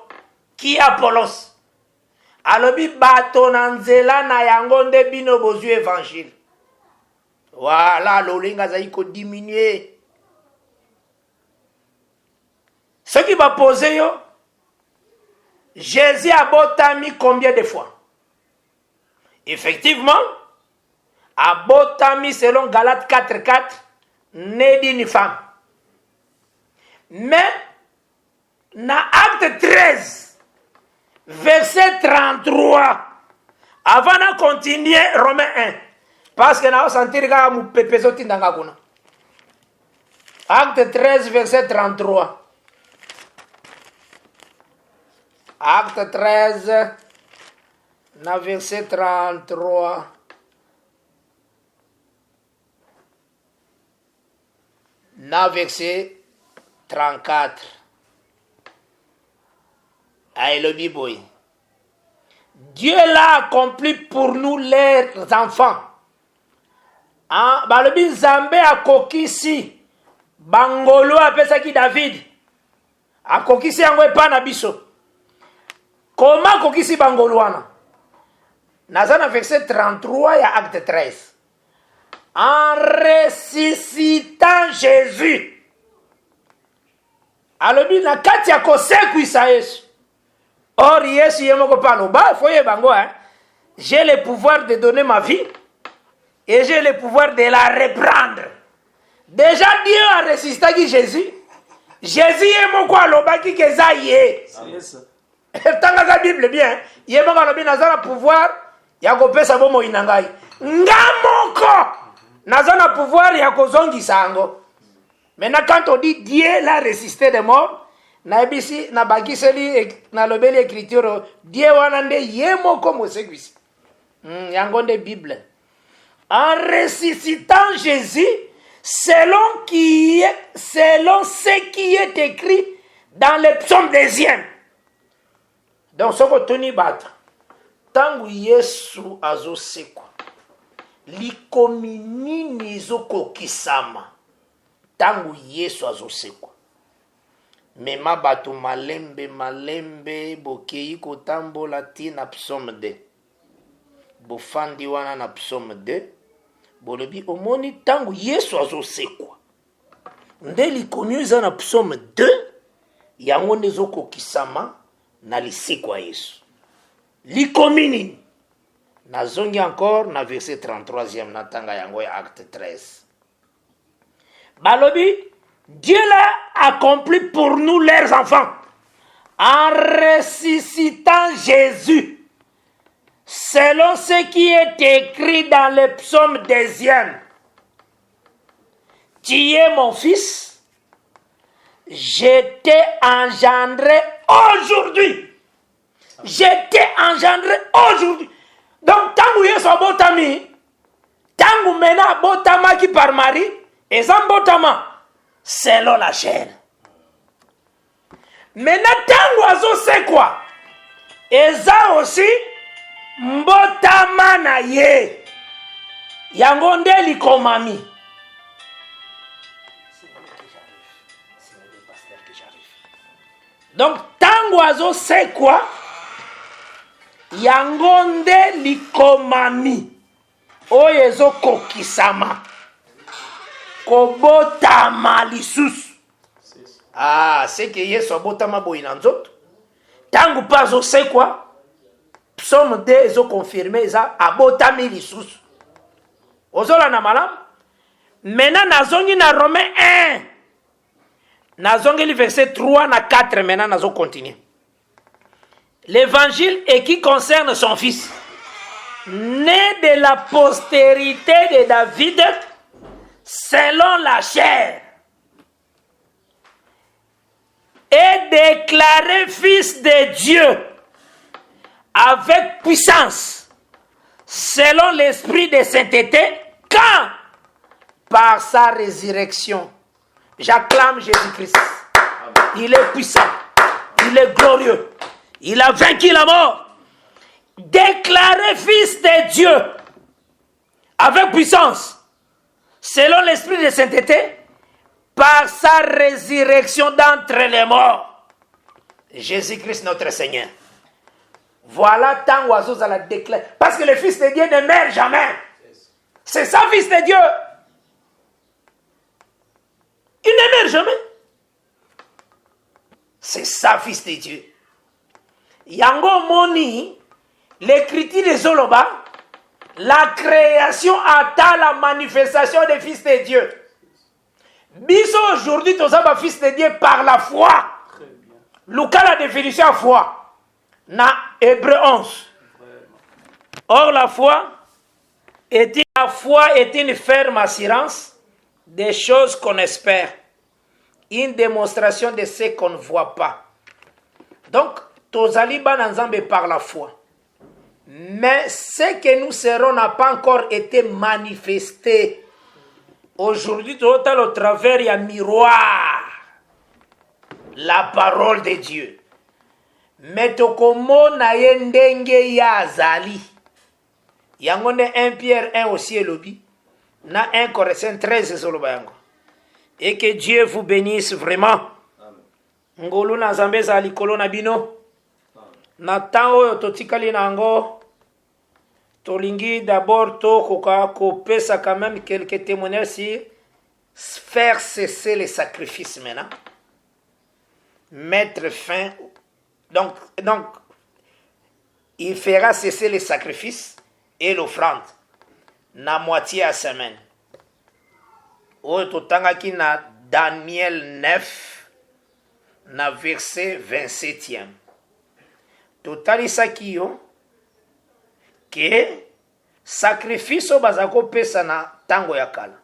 Qui est Apollos? Alors, bato nanzela na yango nde bino bozu évangile. Voilà, l'olinga zaï ko diminuer. Ce qui va poser, yo, Jésus a botami combien de fois? Effectivement, a botami selon Galates 4.4, né d'une femme. Mais, dans Acte 13, verset 33, avant de continuer Romains 1, parce que nous avons senti que nous avons Acte 13, verset 33. Acte 13, verset 33. Verset 34. Aïe le biboy. Dieu l'a accompli pour nous les enfants. Balobi Zambé a kokisi Bangolo apesaki David. A kokisi yango epa na biso. Comment kokisi Bangolo wana? Nazana verset 33 ya acte 13. En ressuscitant Jésus. Alobi na kati ya kosekwisa Yesu. Or Yesu yemoko pano ba foye bango hein. J'ai le pouvoir de donner ma vie et j'ai le pouvoir de la reprendre. Déjà Dieu a ressuscité qui Jésus. Jésus yemoko alobaki keza ye. Tanga la Bible bien. Yemoko alobi nazana pouvoir ya kopesa bomo inangai. Ngamoko nazana pouvoir ya kozongi sango. Maintenant quand on dit Dieu l'a ressuscité des morts, na ebisi na bakiseli na lobeli écriture Dieu wana nde yemoko mosekwisi. Yango nde Bible. En ressuscitant Jésus selon ce qui est écrit dans le psaume 2e. Donc soko tuni bata. Tangu Yesu azosekwa. Likomi nini ezokokisama. Tangu Yesu azosekwa. Mema bato malembe bokei kotambola ti na psaume 2. Bofandi wana na psaume 2. Bolobi omoni tangu Yesu azosekwa. Nde likoni eza na psaume 2. Yango nde ezokokisama na lisekwa Yesu. Likomi nini? Nazongi encore na verset 33e na tanga yango ya acte 13. Balobi, Dieu l'a accompli pour nous leurs enfants en ressuscitant Jésus selon ce qui est écrit dans le psaume 2e. Tu es mon fils, je t'ai engendré aujourd'hui. Je t'ai engendré aujourd'hui. Donc, tant que Yesu abotami, tant que mena abotama qui par Marie, et ça botama selon la chair. Maintenant, tant que Azo c'est quoi? Et ça aussi, mbotama na ye. Yangonde likomami. Donc, tant que Azo c'est quoi? Yangonde likomami oyezo kokisama kobotama lisusu. Ah, c'est que Yesu abotama boyina nzoto. Tangu pazo c'est quoi? Psaume 2 ezo confirmé ça abotami lisusu. Ozola na malam. Maintenant nazongi na Romains 1. Nazongi le verset 3 na 4 maintenant nazo continuer. L'évangile et qui concerne son fils, né de la postérité de David, selon la chair, est déclaré fils de Dieu avec puissance, selon l'esprit de sainteté, quand? Par sa résurrection. J'acclame Jésus-Christ. Il est puissant, il est glorieux, il a vaincu la mort. Déclaré fils de Dieu avec puissance, selon l'esprit de sainteté, par sa résurrection d'entre les morts. Jésus-Christ notre Seigneur. Voilà tant oiseaux à la déclarer. Parce que le Fils de Dieu ne meurt jamais. C'est ça, Fils de Dieu. Il ne meurt jamais. C'est ça, Fils de Dieu. Yango Moni, l'écriture de Zoloba, la création attend la manifestation des Fils de Dieu. Biso aujourd'hui, tu as Fils de Dieu par la foi. Lucas la définition de foi. Dans Hébreu 11. Or, la foi est une ferme assurance des choses qu'on espère. Une démonstration de ce qu'on ne voit pas. Donc, Tozali Bananzambe par la foi. Mais ce que nous serons n'a pas encore été manifesté. Aujourd'hui, tout au travers, il y a un miroir. La parole de Dieu. Mais tokomo na yendenge ya zali. Yangone 1 Pierre 1 aussi elobi. Na 1 Corinthiens 13 soloba yango. Et que Dieu vous bénisse vraiment. Ngolu na Nzambe za likolo na bino. Na temps oyo totikali nango. Tolingi d'abord tokoka kopesa quand même quelques témoignages sur faire cesser les sacrifices maintenant. Mettre fin. Donc, il fera cesser les sacrifices et l'offrande. Na moitié à semaine. Oyo totangaki na Daniel 9, na verset 27e. Totalisaki yo que sacrifice o bazako pesa na tango ya kala.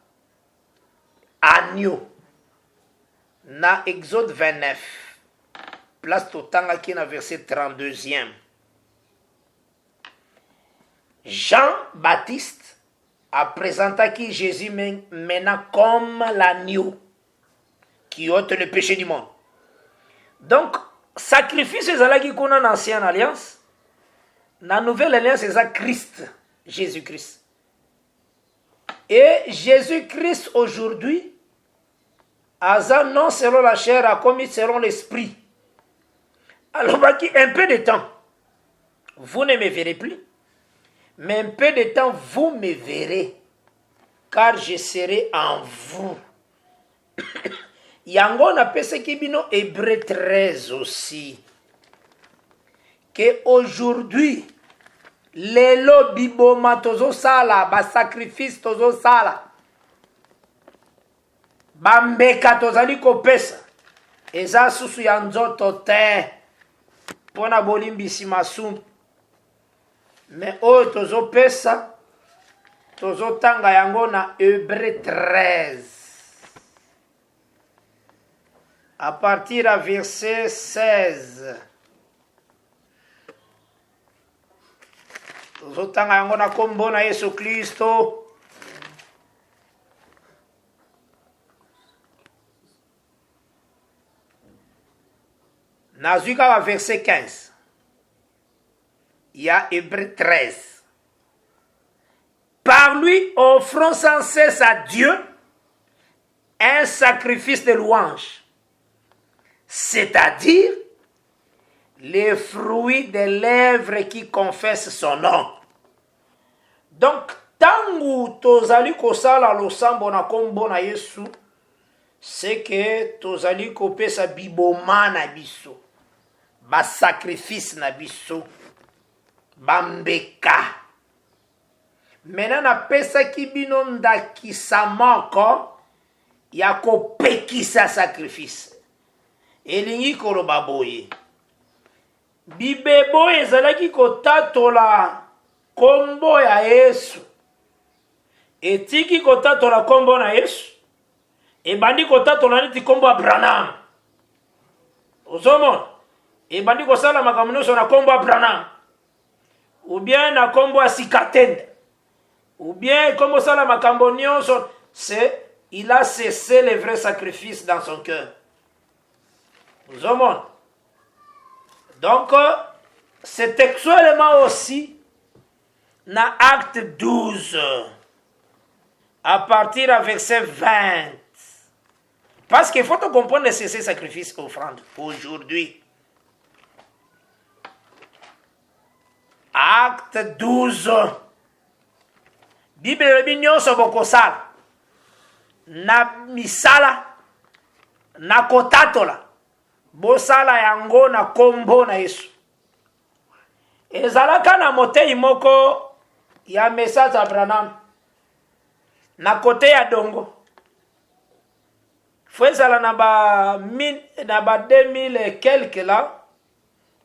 Agneau. Na Exode 29. Place totangaki na verset 32e. Jean-Baptiste a présenté Jésus maintenant comme l'agneau qui ôte le péché du monde. Donc, sacrifice ezalaki kuna na ancienne alliance. La nouvelle alliance, c'est ça Christ, Jésus-Christ. Et Jésus-Christ aujourd'hui, Aza non selon la chair, a commis selon l'esprit. Alors, un peu de temps, vous ne me verrez plus. Mais un peu de temps, vous me verrez. Car je serai en vous. Yango na pese kibino Hébreu 13 aussi. Que aujourd'hui, lelo biboma tozo sala, ba sacrifice tozo sala, bambeka tozali kopesa, eza susu ya nzoto te, pona bolimbisi masumu. Mais oyo tozo pesa, tozo tanga yango na Hébreu 13. À partir à verset 16. Zotanga yango na kombo na Yesu Kristo. Nazui kaka verset 15. Il y a Hébreu 13. Par lui, offrons sans cesse à Dieu un sacrifice de louange, c'est-à-dire les fruits des lèvres qui confessent son nom. Donc, tangu tozali kosala losambo na kombo na Yesu, c'est que tozali kopesa biboma na biso, ba sacrifice na biso, bambeka. Maintenant na pesa kibino ndakisa moko ya kopekisa sacrifice. Elingi koloba boye. Bibebo ezalaki kotatola kombo ya Yesu. etiki kotatola kombo na Yesu ebandi kotatola neti kombo ya Branham. Ozomona ebandi kosala makambo nyonso na kombo ya Branham, ou bien na kombo ya Sikatende, ou bien kombo sala makambo nyonso. Il a cessé les vrais sacrifices dans son cœur. Ozomona. Donc c'est textuellement aussi na acte 12 à partir du verset 20. Parce qu'il faut comprendre ces sacrifices offrandes aujourd'hui. Acte 12. Bible elobi nyonso bokosala na misala na kotatola bosala yango na kombo na Yesu. Ezalaka na motei moko ya message ya Branham na kote ya dongo. Faut ezala na ba 2000 et quelques là,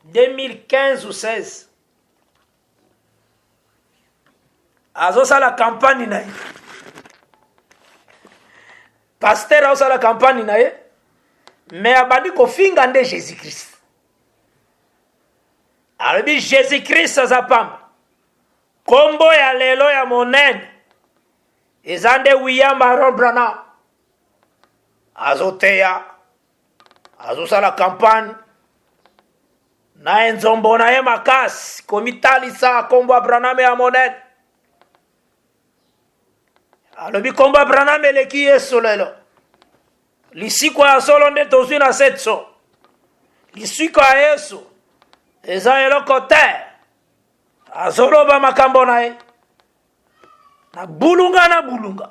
2015 ou 16. Azosala campagne na ye. Pasteur azosala campagne na ye, mais abandi kofinga nde Jésus-Christ. Alobi Jésus-Christ azapamba. Kombo ya lelo ya monene ezande William Baron Branham. Azoteya azosala campagne na enzombo na ye makasi komitalisa kombo ya Branham ya monene. Alobi kombo ya Branham eleki Yesu lelo. Lisiko ya solo nde tozwi na setso. Lisiko ya Yesu eza eloko te. Azoloba makambo na ye na bulunga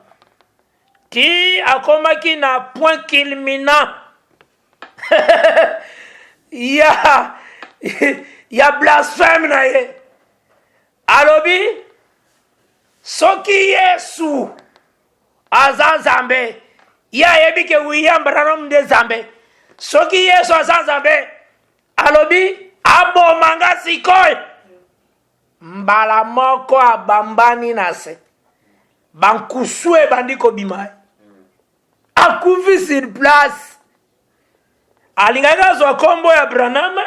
ti akomaki na point culminant ya blasphème na ye. Alobi soki Yesu aza Nzambe, ya yebi ke William Branham nde Nzambe. Soki Yesu aza Nzambe, alobi abomanga sikoyo. Mbala moko abambani na se. Bankusu ebandi kobima. Akufi sur place. Alingaka zwa kombo ya Branham,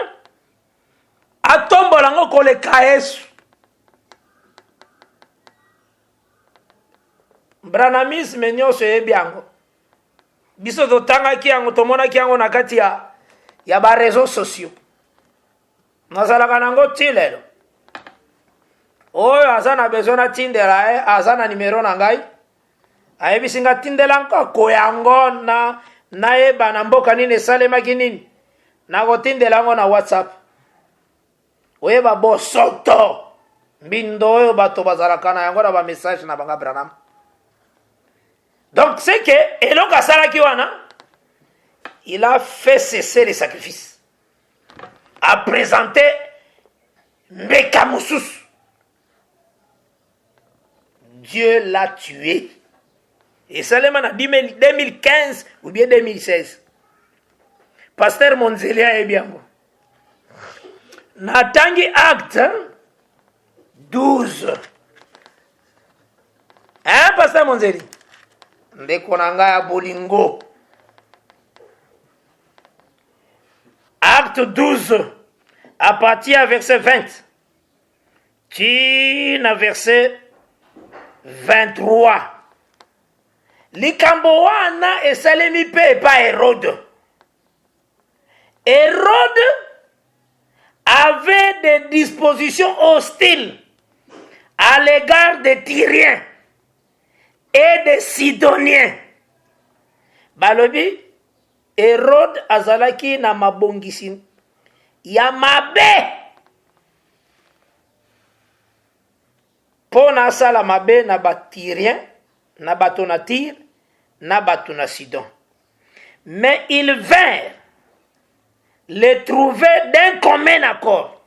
atombola ngo koleka Yesu. Branhamisme nyonso yebi yango. Biso totangaki yango, tomonaki yango na kati ya ba réseaux sociaux. Nazalaka nango ti lelo. Oyo aza na besoin na tindela aza na numero na ngai. Ayebisi nga tindela nkoko yango na yeba na mboka nini esalemaki nini. Na kotindela ngo na WhatsApp. Oyeba bosoto. Mbindo oyo bato bazalaka na yango na ba message na banga Branham. Donc c'est que eloko asalaki wana, il a fait cesser les sacrifices. A présenté Mekamusus. Dieu l'a tué. Et seulement en 2015 ou bien 2016. Pasteur Monzelia est bien bon. Natangi acte 12. Hein, Pasteur Monzeli? Ndeko nanga ya bolingo. Acte 12, à partir du verset 20. Tina verset 23. Likambo wana esalemi pe pa Hérode. Hérode avait des dispositions hostiles à l'égard des Tyriens et des Sidoniens. Balobi, Hérode azalaki na mabongisi ya mabe. Pona sala mabe na Batyrien, na bato na Tyr, na bato na Sidon. Mais ils vinrent les trouver d'un commun accord.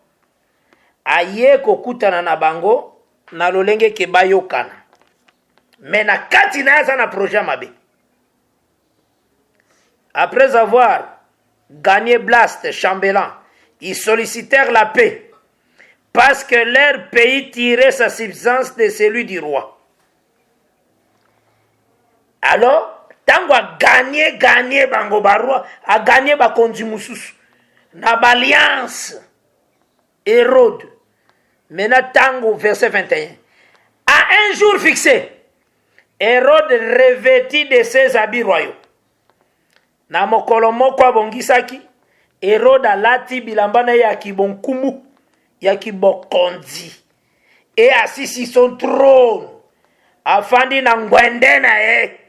Aye kokutana na bango na lolenge ke bayokana. Mais na kati na za na projet mabe. Après avoir gagné Blast, chambellan, ils sollicitèrent la paix parce que leur pays tirait sa subsistance de celui du roi. Alors, tango a gagné bango barua, a gagné bakonzi mususu. Na balliance Hérode. Maintenant, tango, verset 21. À un jour fixé, Hérode revêtit de ses habits royaux. Na mokolo moko abongisaki, Hérode alati bilambana ya kibonkumu, ya kibokonzi. Et assis sur son trône, afandi na ngwende na ye,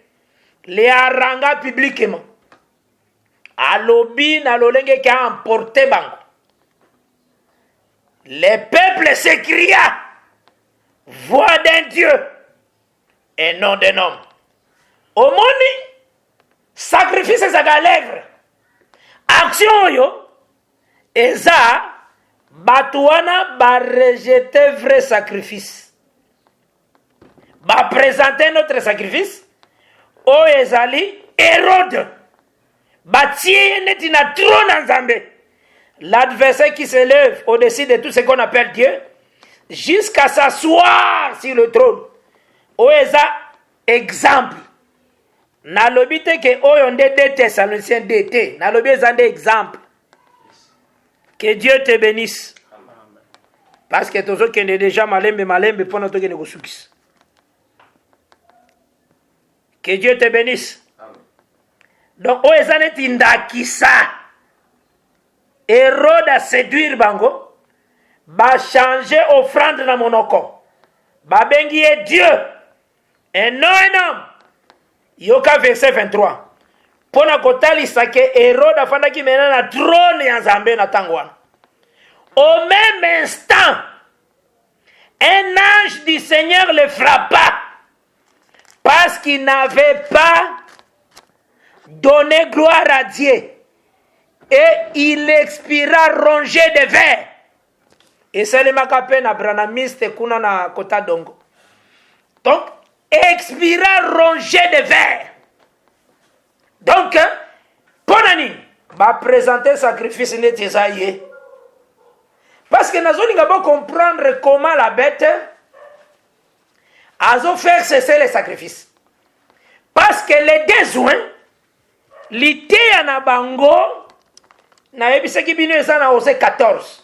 le aranga publiquement. Alobi na lolenge qui a emporté bango. Le peuple s'écria, voix d'un Dieu et non d'un homme. Omoni, sacrifice à lèvres. Action yo, eza, batouana ba rejeter vrai sacrifice. Ba présenter notre sacrifice, o ezali, Hérode. Batie neti na trône nzambe. L'adversaire qui se lève au-dessus de tout ce qu'on appelle Dieu, jusqu'à s'asseoir sur le trône. Oeza exemple. Nalobi te ke oyonde de Thessaloniciens d'été. Nalobi ezande exemple. Que Dieu te bénisse. Parce que tous ceux qui sont déjà malembe pour notre négociation. Que Dieu te bénisse. Donc, oezane tindakisa. Hérode a séduire bango. Ba changer offrande na monoko. Ba bengiye Dieu. Et non un homme. Yoka verset 23. Pona kotali sake Hérode afanda ki mena na trône ya Nzambe na tangwana. Au même instant, un ange du Seigneur le frappa. Parce qu'il n'avait pas donné gloire à Dieu. Et il expira rongé de verre. Et c'est le makapé na branamiste kuna na kota dongo. Donc, expira rongé de verre. Donc, ponani, va présenter sacrifice netesaye. Parce que nous allons comprendre comment la bête a fait cesser les sacrifices. Parce que les besoins, l'ité en abango, na ebise ki bino eza na Osée 14.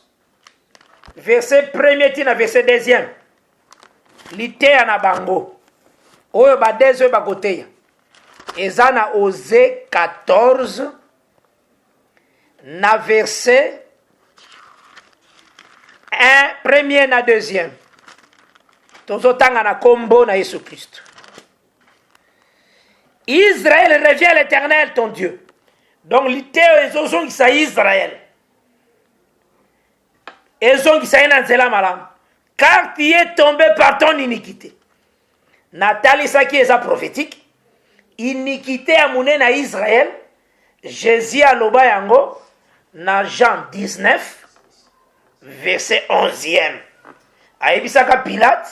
Verset 1er tina verset 2e. L'ité en abango. Oyo ba dezo ba koteya. Eza na Osée 14 na verset 1, premier na deuxième. Tozotanga na kombo na Yesu Christ. Israël revient à l'Éternel ton Dieu. Donc l'ité ezozong isa Israël. Ezong isa na nzela malam. Car tu es tombé par ton iniquité. Nathalie Saki est prophétique. Iniquité à mouné na Israël. Jésus a loba yango na Jean 19 verset 11e. Aibisaka Pilate.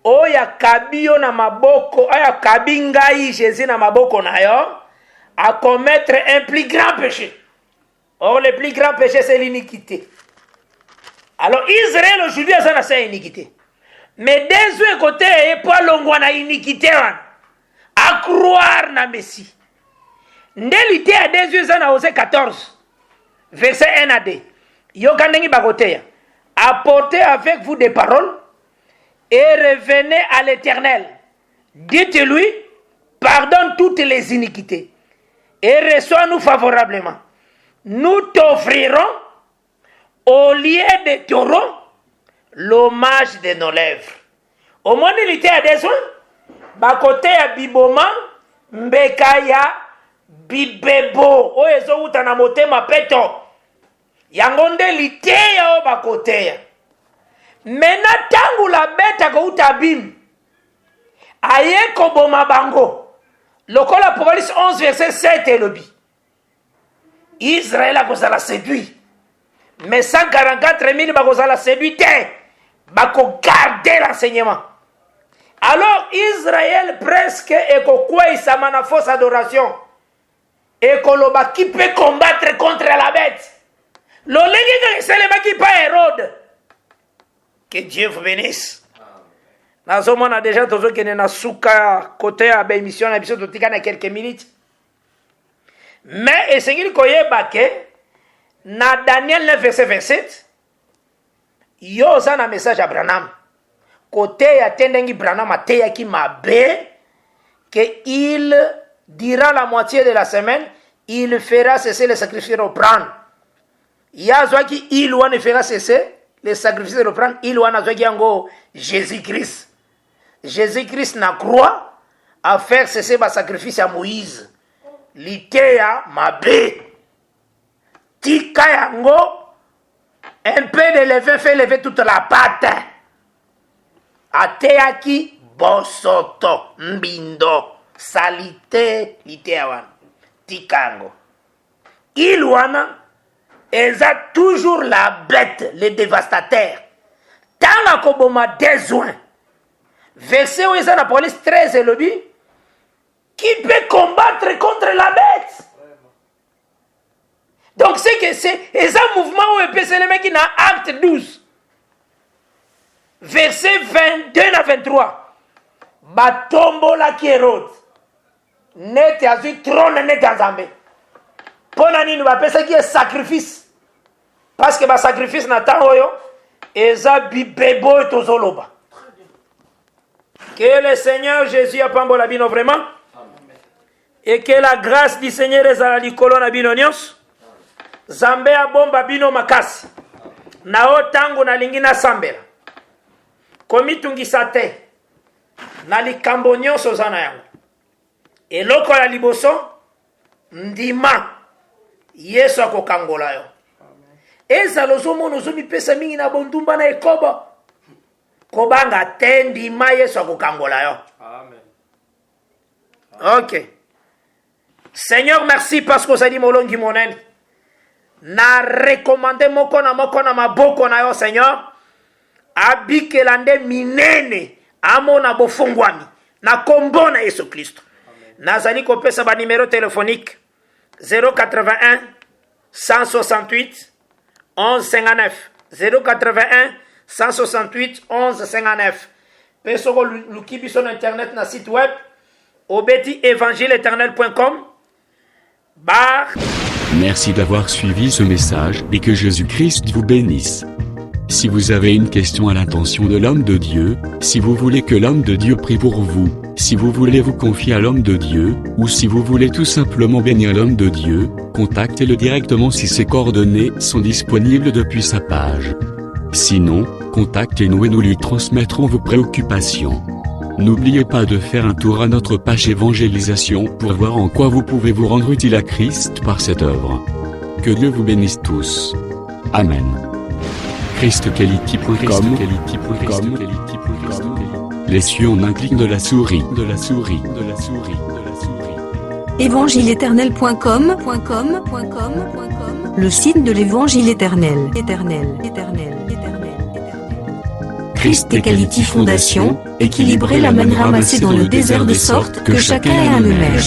Oya kabio na maboko, oya kabingai Jésus na maboko na yo, à commettre un plus grand péché. Or le plus grand péché c'est l'iniquité. Alors Israël aujourd'hui a ça na iniquité. Mais des deux côtés et pas longwa na iniquité à croire na Messie. Ndélité à des deux na Osée 14 verset 1 à 2. Yo kandengi bakoteya. Apportez avec vous des paroles et revenez à l'Éternel. Dites-lui, pardonne toutes les iniquités et reçois-nous favorablement. Nous t'offrirons au lieu des taureaux l'hommage de nos lèvres. Au moins, il était à des soins. Bakote ya biboma, mbeka ya bibebo. O ezo utana motema peto. Yangonde lite ya o bakote ya. Mena tangu la beta ko utabim. Aye koboma bango. Lokola Apocalypse 11 verset 7 elobi. Israël a kozala séduit. Mais 144 000 bakozala séduit. Bako garder l'enseignement. Alors Israël presque ekokwe isamana fausse adoration. Ekoloba qui peut combattre contre la bête. L'olenge c'est le qui pas Hérode. Que Dieu vous bénisse. nazomona déjà tozokende na suka côté ya bémission na biso totika na quelques minutes. Mais esengeli koyeba ke na Daniel 9 verset 27 yo oza na message ya Branham côté ya tendengi Branham ateyaki mabe que il dira la moitié de la semaine il fera cesser les sacrifices reprendre. Yazwaki il wana fera cesser les sacrifices reprendre il wana zwaki yango Jésus-Christ. Jésus-Christ na croix à faire cesser ba sacrifice à Moïse. Liteya mabe. Tika yango un peu de levain fait lever toute la pâte. Ateyaki bosoto mbindo salite liteya wana. Tikango. Il wana eza toujours la bête, le dévastateur. Dans la koboma désoin. Verset où eza na police 13 elobi. Qui peut combattre contre la bête? Donc c'est que c'est un mouvement où il peut se le mettre dans acte 12. Verset 22 à 23. Batombo la Hérode. Net azu trône net azambe. Pona nini ba pesa ki sacrifice. Parce que ba sacrifice na temps oyo eza bibebo etozoloba. Que le Seigneur Jésus apambola bino vraiment. Et que la grâce du Seigneur ezala likolo na bino nyonso. Zambe abomba bino makasi. Na o tango na lingi na sambela. Komitungisa te. Na likambo nyonso zana yango. Eloko ya liboso ndima Yesu akokangola yo. Ezalo zomono zomipesa mingi na bondumba na ekoba. Kobanga te ndima Yesu akokangola yo. Amen. Ok. Seigneur, merci parce que vous avez dit molongi monen. Na recommandé moko na maboko na yo, Seigneur. Abikelande minene. Amona bofungwami. Na kombo na Yesu Christ. Nazali kopesa ba numéro téléphonique 081 168 11 59 081 168 11 59. Peso lukibi sur internet na site web obeti-évangile-éternel.com. Merci d'avoir suivi ce message et que Jésus-Christ vous bénisse. Si vous avez une question à l'intention de l'homme de Dieu, si vous voulez que l'homme de Dieu prie pour vous, si vous voulez vous confier à l'homme de Dieu, ou si vous voulez tout simplement bénir l'homme de Dieu, contactez-le directement si ses coordonnées sont disponibles depuis sa page. Sinon, contactez-nous et nous lui transmettrons vos préoccupations. N'oubliez pas de faire un tour à notre page évangélisation pour voir en quoi vous pouvez vous rendre utile à Christ par cette œuvre. Que Dieu vous bénisse tous. Amen. ChristQuality.com. Les cieux en un clic de la souris. Évangile-éternel.com. Le site de l'Évangile éternel. Christ et Quality Fondation, équilibrer la manne ramassée dans le désert de sorte que chacun ait un le maire.